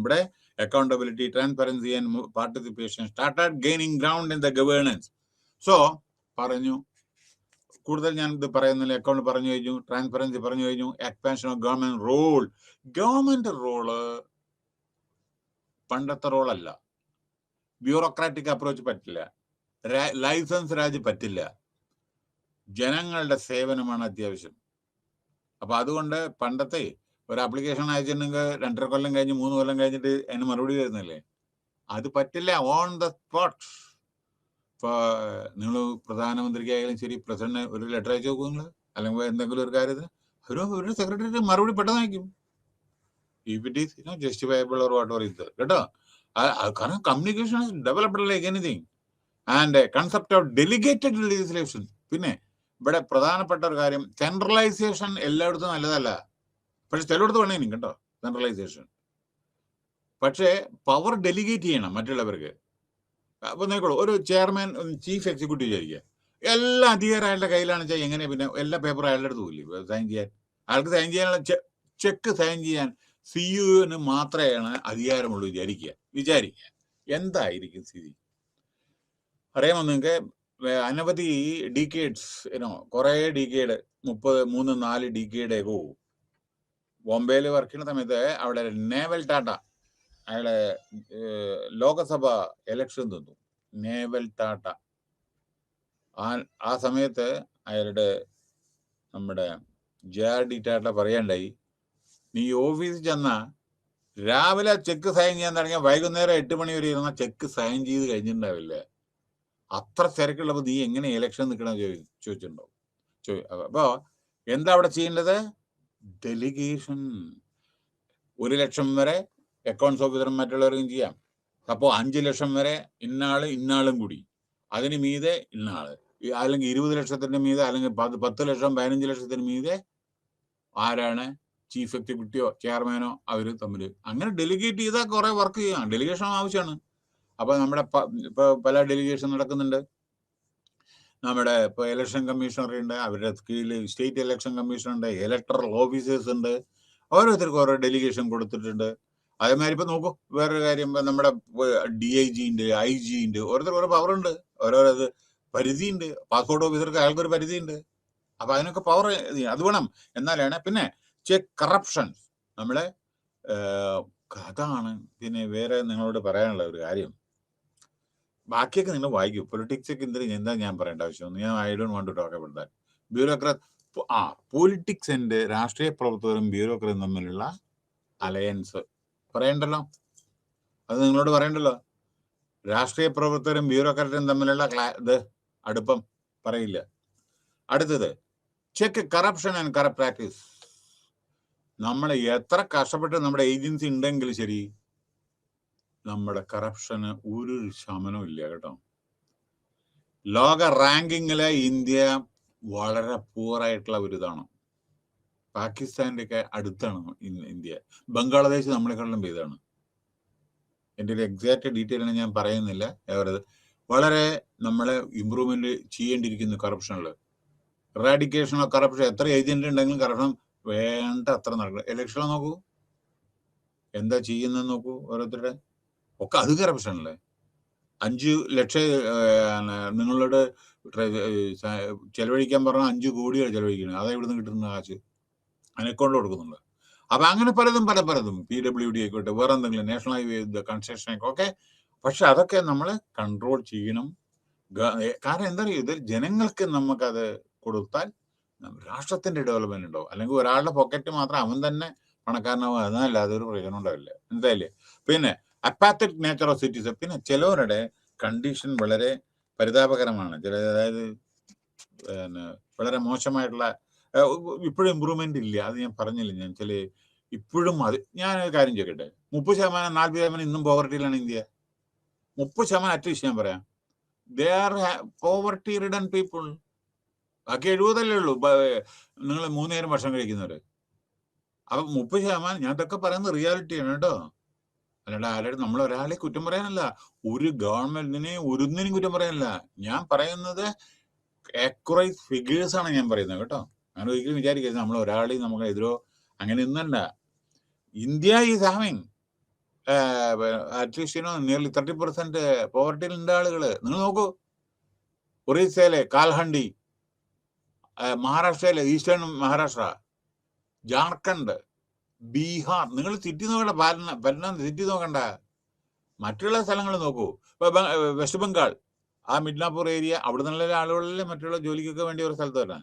ഇവിടെ accountability, transparency and participation started gaining ground in the governance. So പറഞ്ഞു, കൂടുതൽ ഞാൻ ഇത് പറയുന്നില്ല. അക്കൗണ്ട് പറഞ്ഞു കഴിഞ്ഞു, ട്രാൻസ്പെറൻസി പറഞ്ഞു കഴിഞ്ഞു, expansion of government role. Government role പണ്ടത്തെ റോളല്ല. ബ്യൂറോക്രാറ്റിക് അപ്രോച്ച് പറ്റില്ല, ലൈസൻസ് രാജ് പറ്റില്ല. ജനങ്ങളുടെ സേവനമാണ് അത്യാവശ്യം. അപ്പൊ അതുകൊണ്ട് പണ്ടത്തെ ഒരു ആപ്ലിക്കേഷൻ അയച്ചിട്ടുണ്ടെങ്കിൽ 2.5 കൊല്ലം കഴിഞ്ഞ് 3 കൊല്ലം കഴിഞ്ഞിട്ട് അതിന് മറുപടി വരുന്നില്ലേ, അത് പറ്റില്ല. On the spot. ഇപ്പൊ നിങ്ങൾ പ്രധാനമന്ത്രിക്കായാലും ശരി, പ്രസിഡന്റ് ഒരു ലെറ്റർ അയച്ചു നോക്കും നിങ്ങൾ, അല്ലെങ്കിൽ എന്തെങ്കിലും ഒരു കാര്യത്തിന് ഒരു സെക്രട്ടറി മറുപടി പെട്ടെന്ന് അയക്കും. If it is justifiable or what or ഇത് കേട്ടോ. കാരണം communication developed like anything. And concept of delegated legislation. പിന്നെ ഇവിടെ പ്രധാനപ്പെട്ട ഒരു കാര്യം, സെൻട്രലൈസേഷൻ എല്ലായിടത്തും നല്ലതല്ല. പക്ഷെ ചിലയിടത്ത് വേണമെങ്കിൽ കേട്ടോ സെൻട്രലൈസേഷൻ. പക്ഷേ പവർ ഡെലിഗേറ്റ് ചെയ്യണം മറ്റുള്ളവർക്ക്. അപ്പൊ നോക്കോളൂ, ഒരു ചെയർമാൻ ചീഫ് എക്സിക്യൂട്ടീവ് വിചാരിക്കുക, എല്ലാ അധികാരം അയാളുടെ കയ്യിലാണ് വെച്ചാൽ എങ്ങനെ പിന്നെ എല്ലാ പേപ്പറും അയാളുടെ അടുത്ത് പോയില്ലേ സൈൻ ചെയ്യാൻ? അയാൾക്ക് സൈൻ ചെയ്യാനുള്ള ചെക്ക് സൈൻ ചെയ്യാൻ സിഇഒന് മാത്രമാണ് അധികാരമുള്ളൂ വിചാരിക്കുക. എന്തായിരിക്കും സ്ഥിതി അറിയാമോ നിങ്ങൾക്ക്? അനവധി ഡീക്കേഡ്സ്, കുറെ ഡീക്കേഡ്, 3-4 ഡീക്കേഡേക്കോ ബോംബെയിൽ വർക്ക് ചെയ്യുന്ന സമയത്ത് അവിടെ നേവൽ ടാറ്റ അയാളെ ലോകസഭ എലക്ഷൻ തന്നു. നേവൽ ടാറ്റ ആ സമയത്ത് അയാളുടെ നമ്മുടെ JRD ടാറ്റ പറയാണ്ടായി, നീ ഓഫീസിൽ ചെന്ന രാവിലെ ചെക്ക് സൈൻ ചെയ്യാൻ തുടങ്ങിയ വൈകുന്നേരം 8 മണി വരെ ഇരുന്ന ചെക്ക് സൈൻ ചെയ്ത് കഴിഞ്ഞിട്ടുണ്ടാവില്ല. അത്ര തിരക്കുള്ളപ്പോൾ നീ എങ്ങനെ ഇലക്ഷൻ നിൽക്കണം ചോദിച്ചിട്ടുണ്ടാവും. അപ്പോ എന്താ അവിടെ ചെയ്യേണ്ടത്? ഡെലിഗേഷൻ. 1 ലക്ഷം വരെ അക്കൗണ്ട്സ് ഓഫീസറും മറ്റുള്ളവർക്കും ചെയ്യാം. അപ്പോൾ 5 ലക്ഷം വരെ ഇന്നാളും കൂടി, അതിന് മീതെ ഇന്നാള്, അല്ലെങ്കിൽ 20 ലക്ഷത്തിന് മീതെ, അല്ലെങ്കിൽ 10 ലക്ഷം 15 ലക്ഷത്തിന് മീതെ ആരാണ് ചീഫ് എക്സിക്യൂട്ടീവോ ചെയർമാനോ അവർ തമ്മിൽ അങ്ങനെ ഡെലിഗേറ്റ് ചെയ്താൽ കുറെ വർക്ക് ചെയ്യാം. ഡെലിഗേഷൻ ആവശ്യമാണ്. അപ്പൊ നമ്മുടെ ഇപ്പൊ പല ഡെലിഗേഷൻ നടക്കുന്നുണ്ട്. നമ്മുടെ ഇപ്പൊ ഇലക്ഷൻ കമ്മീഷണർ ഉണ്ട്, അവരുടെ കീഴിൽ സ്റ്റേറ്റ് ഇലക്ഷൻ കമ്മീഷൻ ഉണ്ട്, ഇലക്ടറൽ ഓഫീസേഴ്സ് ഉണ്ട്, ഓരോരുത്തർക്കും ഓരോ ഡെലിഗേഷൻ കൊടുത്തിട്ടുണ്ട്. അതേമാതിരി ഇപ്പൊ നോക്കൂ, വേറൊരു കാര്യം, നമ്മുടെ DIG ഉണ്ട്, IG ഉണ്ട്, ഓരോരുത്തർക്ക് ഓരോ പവർ ഉണ്ട്, ഓരോരോ പരിധിയുണ്ട്. പാസ്പോർട്ട് ഓഫീസർക്ക് അയാൾക്കൊരു പരിധിയുണ്ട്. അപ്പൊ അതിനൊക്കെ പവർ അത് വേണം, എന്നാലാണ്. പിന്നെ ചെക്ക് കറപ്ഷൻ നമ്മളെ അതാണ്. പിന്നെ വേറെ നിങ്ങളോട് പറയാനുള്ള ഒരു കാര്യം, ബാക്കിയൊക്കെ നിങ്ങൾ വായിക്കും. പൊളിറ്റിക്സ് ഒക്കെ എന്താ ഞാൻ പറയേണ്ട ആവശ്യമൊന്നും, ഞാൻ I don't want to talk about that. Bureaucrat politics and രാഷ്ട്രീയ പ്രവർത്തകരും ബ്യൂറോക്രാറ്റും തമ്മിലുള്ള അലയൻസ് പറയണ്ടല്ലോ, അത് നിങ്ങളോട് പറയണ്ടല്ലോ. രാഷ്ട്രീയ പ്രവർത്തകരും ബ്യൂറോക്രാറ്റും തമ്മിലുള്ള അടുപ്പം പറയില്ല. അടുത്തത് check corruption and corrupt practice. നമ്മൾ എത്ര കഷ്ടപ്പെട്ട് നമ്മുടെ ഏജൻസി ഉണ്ടെങ്കിൽ ശരി, നമ്മുടെ കറപ്ഷന് ഒരു ശമനവും ഇല്ല കേട്ടോ. ലോക റാങ്കിങ്ങിലെ ഇന്ത്യ വളരെ പൂറായിട്ടുള്ള ഒരു ഇതാണ്. പാകിസ്ഥാന്റെ ഒക്കെ അടുത്താണ് ഇന്ത്യ. ബംഗ്ലാദേശ് നമ്മളെക്കാളും ഇതാണ്. എൻ്റെ ഒരു എക്സാക്ട് ഡീറ്റെയിൽ ഞാൻ പറയുന്നില്ല. വളരെ നമ്മളെ ഇമ്പ്രൂവ്മെന്റ് ചെയ്യേണ്ടിയിരിക്കുന്നു കറപ്ഷനിൽ. Eradication of corruption. എത്ര ഏജന്റ് ഉണ്ടെങ്കിലും കറപ്ഷൻ വേണ്ട അത്ര നടക്കണം. ഇലക്ഷൻ നോക്കൂ, എന്താ ചെയ്യുന്നത് നോക്കൂ, ഓരോരുത്തരുടെ ഒക്കെ അത് കറപ്ഷനല്ലേ. 5 ലക്ഷം നിങ്ങളോട് ചെലവഴിക്കാൻ പറഞ്ഞാൽ 5 കോടിയാണ് ചെലവഴിക്കുന്നത്. അതാ ഇവിടുന്ന് കിട്ടുന്ന കാശ് അക്കൗണ്ട് കൊടുക്കുന്നുണ്ട്. അപ്പൊ അങ്ങനെ പലതും PWD ആയിക്കോട്ടെ, വേറെ എന്തെങ്കിലും നാഷണൽ ഹൈവേ കൺസ്ട്രക്ഷൻ ഒക്കെ. പക്ഷെ അതൊക്കെ നമ്മൾ കൺട്രോൾ ചെയ്യണം. കാരണം എന്താ പറയുക, ഇത് ജനങ്ങൾക്ക് നമുക്കത് കൊടുത്താൽ രാഷ്ട്രത്തിന്റെ ഡെവലപ്മെന്റ് ഉണ്ടാവും. അല്ലെങ്കിൽ ഒരാളുടെ പോക്കറ്റ് മാത്രം അവൻ തന്നെ പണക്കാരനാവും, അതല്ലാതെ ഒരു പ്രയോജനം ഉണ്ടാവില്ല. എന്തായാലും പിന്നെ അപ്പാത്തറ്റിക് നേച്ചർ ഓഫ് സിറ്റിസൺ. പിന്നെ ചിലവരുടെ കണ്ടീഷൻ വളരെ പരിതാപകരമാണ്. അതായത് വളരെ മോശമായിട്ടുള്ള, ഇപ്പോഴും ഇമ്പ്രൂവ്മെന്റ് ഇല്ല. അത് ഞാൻ പറഞ്ഞില്ല. ഞാൻ ഇപ്പോഴും ഞാൻ ഒരു കാര്യം ചോദിക്കട്ടെ, 30% 40% ഇന്നും പോവർട്ടിയിലാണ് ഇന്ത്യ. 30% അറ്റ്ലീസ്റ്റ് ഞാൻ പറയാം. They are poverty ridden people. ബാക്കി 70 ഉള്ളൂ നിങ്ങൾ 3 നേരം ഭക്ഷണം കഴിക്കുന്നവര്. അപ്പൊ 30%, ഞാൻ ഇതൊക്കെ പറയുന്നത് റിയാലിറ്റിയാണ് കേട്ടോ. അല്ലാണ്ട് ആരുടെ നമ്മൾ ഒരാളെ കുറ്റം പറയാനല്ല, ഒരു ഗവൺമെന്റിനെ ഒന്നിനും കുറ്റം പറയാനല്ല. ഞാൻ പറയുന്നത് ആക്യുറേറ്റ് ഫിഗേഴ്സ് ആണ് ഞാൻ പറയുന്നത് കേട്ടോ. അങ്ങനെ ഒരിക്കലും വിചാരിക്കരുത് നമ്മൾ ഒരാളെയും നമുക്ക് എതിരോ അങ്ങനെ ഒന്നല്ല. India is having at least nearly 30% പോവർട്ടിയിലുണ്ട് ആളുകള്. നിങ്ങൾ നോക്കൂ, ഒറീസയിലെ കാൽഹണ്ടി, മഹാരാഷ്ട്രയിലെ ഈസ്റ്റേൺ മഹാരാഷ്ട്ര, ജാർഖണ്ഡ്, ബീഹാർ. നിങ്ങൾ സിറ്റി നോക്കണ്ട, പറ്റണം സിറ്റി നോക്കണ്ട, മറ്റുള്ള സ്ഥലങ്ങൾ നോക്കൂ. ഇപ്പൊ വെസ്റ്റ് ബംഗാൾ, ആ മിഡ്നാപ്പൂർ ഏരിയ അവിടെ നിന്നുള്ള ആളുകളിലെ മറ്റുള്ള ജോലിക്കൊക്കെ വേണ്ടി ഒരു സ്ഥലത്ത് വരാൻ.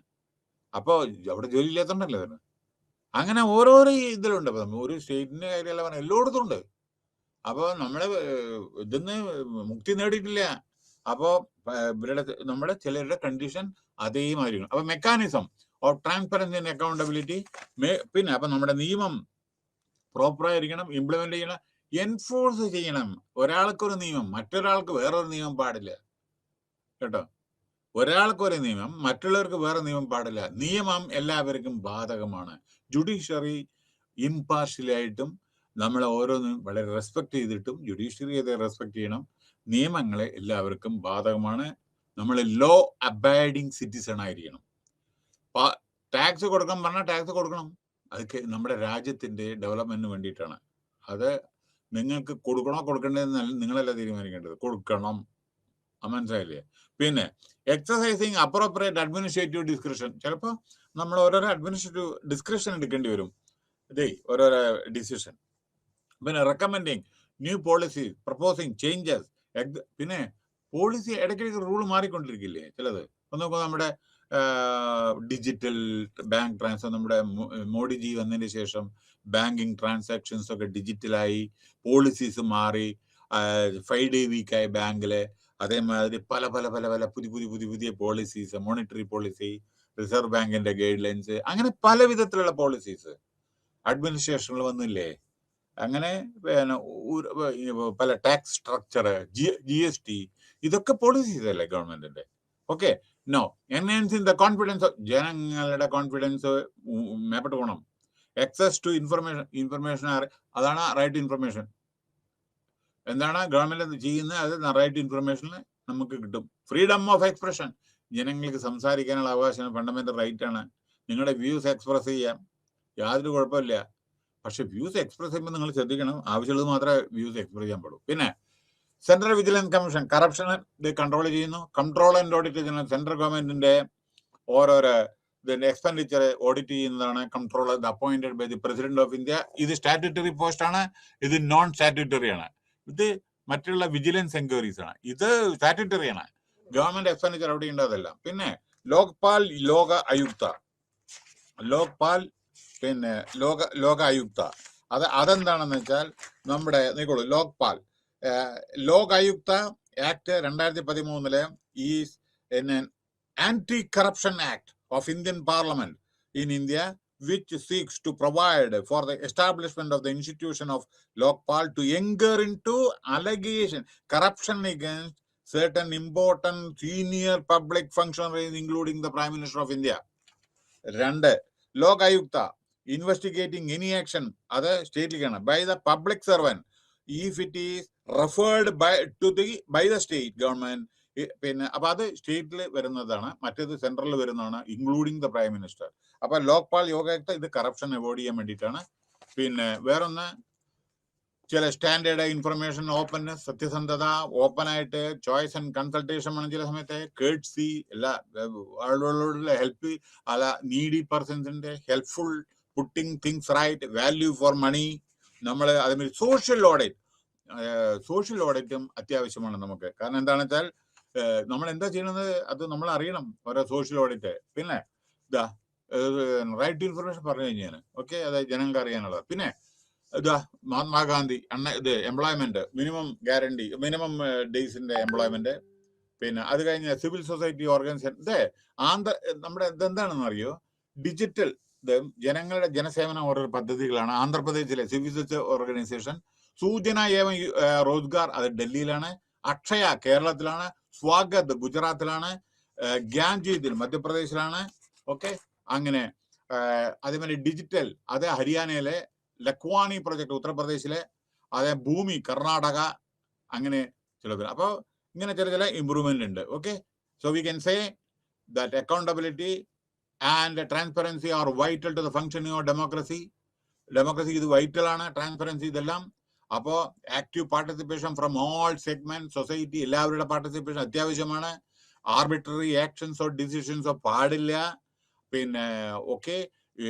അപ്പോൾ അവിടെ ജോലി ഇല്ലാത്തതുകൊണ്ടല്ലേ വരുന്നത്. അങ്ങനെ ഓരോരോ ഇതിലുണ്ട്. അപ്പം ഒരു സ്റ്റേറ്റിന്റെ കാര്യമല്ല പറഞ്ഞത്, എല്ലായിടത്തും ഉണ്ട്. അപ്പോൾ നമ്മളെ ഇതിന്ന് മുക്തി നേടിയിട്ടില്ല. അപ്പോൾ ഇവരുടെ നമ്മുടെ ചിലരുടെ കണ്ടീഷൻ അതേമാതിരി. അപ്പോൾ mechanism of transparency and accountability, പിന്നെ അപ്പം നമ്മുടെ നിയമം പ്രോപ്പറായിരിക്കണം, ഇംപ്ലിമെന്റ് ചെയ്യണം, എൻഫോഴ്സ് ചെയ്യണം. ഒരാൾക്കൊരു നിയമം, മറ്റൊരാൾക്ക് വേറൊരു നിയമം പാടില്ല കേട്ടോ. ഒരാൾക്കൊരു നിയമം, മറ്റുള്ളവർക്ക് വേറെ നിയമം പാടില്ല. നിയമം എല്ലാവർക്കും ബാധകമാണ്. ജുഡീഷ്യറി ഇംപാർഷ്യലായിട്ടും നമ്മൾ ഓരോന്നും വളരെ റെസ്പെക്ട് ചെയ്തിട്ടും ജുഡീഷ്യറി അത് റെസ്പെക്ട് ചെയ്യണം. നിയമങ്ങളെ എല്ലാവർക്കും ബാധകമാണ്. നമ്മൾ ലോ അബൈഡിങ് സിറ്റിസൺ ആയിരിക്കണം. ടാക്സ് കൊടുക്കാൻ പറഞ്ഞാൽ ടാക്സ് കൊടുക്കണം. അതൊക്കെ നമ്മുടെ രാജ്യത്തിന്റെ ഡെവലപ്മെന്റിന് വേണ്ടിയിട്ടാണ്. അത് നിങ്ങൾക്ക് കൊടുക്കണോ കൊടുക്കണ്ടതെന്ന് നിങ്ങളല്ല തീരുമാനിക്കേണ്ടത്. കൊടുക്കണം. മനസ്സിലായില്ലേ? പിന്നെ എക്സസൈസിങ് അപ്രോപ്രിയേറ്റ് അഡ്മിനിസ്ട്രേറ്റീവ് ഡിസ്ക്രിപ്ഷൻ. ചിലപ്പോൾ നമ്മൾ ഓരോരോ അഡ്മിനിസ്ട്രേറ്റീവ് ഡിസ്ക്രിപ്ഷൻ എടുക്കേണ്ടി വരും, ഇതേ ഓരോരോ ഡിസിഷൻ. പിന്നെ recommending new policy, proposing changes. പിന്നെ പോളിസി ഇടയ്ക്കിടയ്ക്ക് റൂൾ മാറിക്കൊണ്ടിരിക്കില്ലേ ചിലത്. ഒന്ന് നോക്കുക, നമ്മുടെ ഡിജിറ്റൽ ബാങ്ക് ട്രാൻസ്ഫർ, നമ്മുടെ മോഡിജി വന്നതിന് ശേഷം ബാങ്കിങ് ട്രാൻസാക്ഷൻസ് ഒക്കെ ഡിജിറ്റലായി, പോളിസീസ് മാറി, 5 day വീക്കായി ബാങ്കില്. അതേമാതിരി പല പല പല പല പുതിയ പോളിസീസ്, മോണിറ്ററി പോളിസി, റിസർവ് ബാങ്കിന്റെ ഗൈഡ് ലൈൻസ്, അങ്ങനെ പല വിധത്തിലുള്ള പോളിസീസ് അഡ്മിനിസ്ട്രേഷനിൽ വന്നില്ലേ. അങ്ങനെ പല ടാക്സ് സ്ട്രക്ചർ, GST, ഇതൊക്കെ പോളിസീസ് അല്ലേ ഗവൺമെന്റിന്റെ. Okay, no enhancing the confidence, ജനങ്ങളുടെ കോൺഫിഡൻസ് മേപ്പെട്ട് പോകണം. ആക്സസ് ടു ഇൻഫർമേഷൻ, അതാണ് റൈറ്റ് ഇൻഫർമേഷൻ. എന്താണ് ഗവൺമെന്റ് ചെയ്യുന്നത്, അത് റൈറ്റ് ഇൻഫർമേഷനിൽ നമുക്ക് കിട്ടും. ഫ്രീഡം ഓഫ് എക്സ്പ്രഷൻ, ജനങ്ങൾക്ക് സംസാരിക്കാനുള്ള അവകാശം ഫണ്ടമെന്റൽ റൈറ്റ് ആണ്. നിങ്ങളുടെ വ്യൂസ് എക്സ്പ്രസ് ചെയ്യാം, യാതൊരു കുഴപ്പമില്ല. പക്ഷെ വ്യൂസ് എക്സ്പ്രസ് ചെയ്യുമ്പോൾ നിങ്ങൾ ശ്രദ്ധിക്കണം, ആവശ്യമുള്ളത് മാത്രമേ വ്യൂസ് എക്സ്പ്രസ് ചെയ്യാൻ പാടുള്ളൂ. പിന്നെ സെൻട്രൽ വിജിലൻസ് കമ്മീഷൻ കറപ്ഷൻ ഇത് കൺട്രോൾ ചെയ്യുന്നു. കൺട്രോൾ ആൻഡ് ഓഡിറ്റ് ചെയ്യുന്ന സെൻട്രൽ ഗവൺമെന്റിന്റെ ഓരോരോ ഇതിന്റെ എക്സ്പെൻഡിച്ചർ ഓഡിറ്റ് ചെയ്യുന്നതാണ് control appointed by the president of India. ഇത് സ്റ്റാറ്റ്യൂട്ടറി പോസ്റ്റ് ആണ്, ഇത് നോൺ സ്റ്റാറ്റ്യൂട്ടറി ആണ്. ഇത് മറ്റുള്ള വിജിലൻസ് എൻക്വയറീസ് ആണ്, ഇത് സ്റ്റാറ്റ്യൂട്ടറി ആണ്. ഗവൺമെന്റ് എക്സ്പെൻഡിച്ചർ അവിടെ ഉണ്ടതല്ല. പിന്നെ ലോക്പാൽ, ലോക ആയുക്ത, ലോക്പാൽ, പിന്നെ ലോക ആയുക്ത, അതെന്താണെന്ന് വെച്ചാൽ നമ്മുടെ നോക്കോളൂ, Lokpal Lokayukta act 2013 is anti corruption act of Indian parliament in India, which seeks to provide for the establishment of the institution of Lokpal to enter into allegation corruption against certain important senior public functionaries including the Prime Minister of India. 2, Lok Ayukta investigating any action, other state by the public servant if it is referred by the state government. പിന്നെ അപ്പൊ അത് സ്റ്റേറ്റിൽ വരുന്നതാണ്, മറ്റേത് സെൻട്രലിൽ വരുന്നതാണ്, ഇൻക്ലൂഡിങ് ദ പ്രൈം മിനിസ്റ്റർ. അപ്പൊ ലോക്പാൽ യോഗായുക്ത ഇത് കറപ്ഷൻ അവോയ്ഡ് ചെയ്യാൻ വേണ്ടിയിട്ടാണ്. പിന്നെ വേറൊന്ന്, ചില സ്റ്റാൻഡേർഡ് ഇൻഫർമേഷൻ ഓപ്പൺനെസ്, സത്യസന്ധത, ഓപ്പൺ ആയിട്ട് ചോയ്സ് ആൻഡ് കൺസൾട്ടേഷൻ വേണം. ചില സമയത്ത് കേർട്സി, എല്ലാ ആളുകളോടുള്ള ഹെൽപ്പ്, അല്ല നീഡി പേഴ്സൺസിന്റെ helpful, putting things right, value for money. നമ്മൾ അതേമാതിരി സോഷ്യൽ ഓഡിറ്റും അത്യാവശ്യമാണ് നമുക്ക്. കാരണം എന്താണെന്ന് വെച്ചാൽ നമ്മൾ എന്താ ചെയ്യണത് അത് നമ്മൾ അറിയണം, ഓരോ സോഷ്യൽ ഓഡിറ്റ്. പിന്നെ ഇതാ റൈറ്റ് ടു ഇൻഫർമേഷൻ പറഞ്ഞു കഴിഞ്ഞാൽ ഓക്കെ, അതായത് ജനങ്ങൾക്ക് അറിയാനുള്ളത്. പിന്നെ ഇതാ മഹാത്മാഗാന്ധി ഇത് എംപ്ലോയ്മെന്റ്, മിനിമം ഗ്യാരണ്ടി, മിനിമം ഡേയ്സിന്റെ എംപ്ലോയ്മെന്റ്. പിന്നെ അത് കഴിഞ്ഞ സിവിൽ സൊസൈറ്റി ഓർഗനൈസേഷൻ. നമ്മുടെ ഇതെന്താണെന്ന് അറിയോ, ഡിജിറ്റൽ ജനങ്ങളുടെ ജനസേവന ഓരോ പദ്ധതികളാണ്. ആന്ധ്രാപ്രദേശിലെ സിവിൽ സൊസൈറ്റി ഓർഗനൈസേഷൻ. സൂചന ഏവം റോസ്ഗാർ, അത് ഡൽഹിയിലാണ്. അക്ഷയ കേരളത്തിലാണ്. സ്വാഗത് ഗുജറാത്തിലാണ്. ഗ്യാൻജീതിൽ മധ്യപ്രദേശിലാണ്. ഓക്കെ, അങ്ങനെ അതേമാതിരി ഡിജിറ്റൽ അത് ഹരിയാനയിലെ. ലക്വാണി പ്രൊജക്ട് ഉത്തർപ്രദേശിലെ. അതേ ഭൂമി കർണാടക. അങ്ങനെ ചില, അപ്പോൾ ഇങ്ങനെ ചില ഇംപ്രൂവ്മെന്റ് ഉണ്ട്. Okay, so we can say that accountability and transparency are vital to the functioning of democracy. ഇത് വൈറ്റൽ ആണ്, ട്രാൻസ്പെറൻസി ഇതെല്ലാം. അപ്പോൾ active participation from all segment society, എല്ലാവരുടെ പാർട്ടിസിപ്പേഷൻ അത്യാവശ്യമാണ്. ആർബിട്രറി ആക്ഷൻസോ ഡിസിഷൻസോ പാടില്ല. പിന്നെ ഓക്കെ,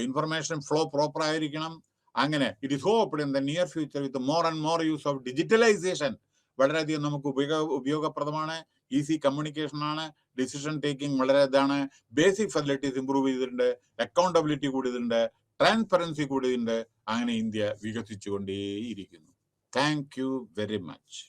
ഇൻഫർമേഷൻ ഫ്ലോ പ്രോപ്പർ ആയിരിക്കണം. അങ്ങനെ it is hoped in the near future with more and more use of digitalisation വളരെയധികം നമുക്ക് ഉപയോഗപ്രദമാണ്. ഈസി കമ്മ്യൂണിക്കേഷൻ ആണ്. ഡിസിഷൻ ടേക്കിംഗ് വളരെ ഇതാണ്. ബേസിക് ഫെസിലിറ്റീസ് ഇമ്പ്രൂവ് ചെയ്തിട്ടുണ്ട്. അക്കൗണ്ടബിലിറ്റി കൂടിയിട്ടുണ്ട്. ട്രാൻസ്പെറൻസി കൂടിയിട്ടുണ്ട്. അങ്ങനെ ഇന്ത്യ വികസിച്ചുകൊണ്ടേയിരിക്കുന്നു. Thank you very much.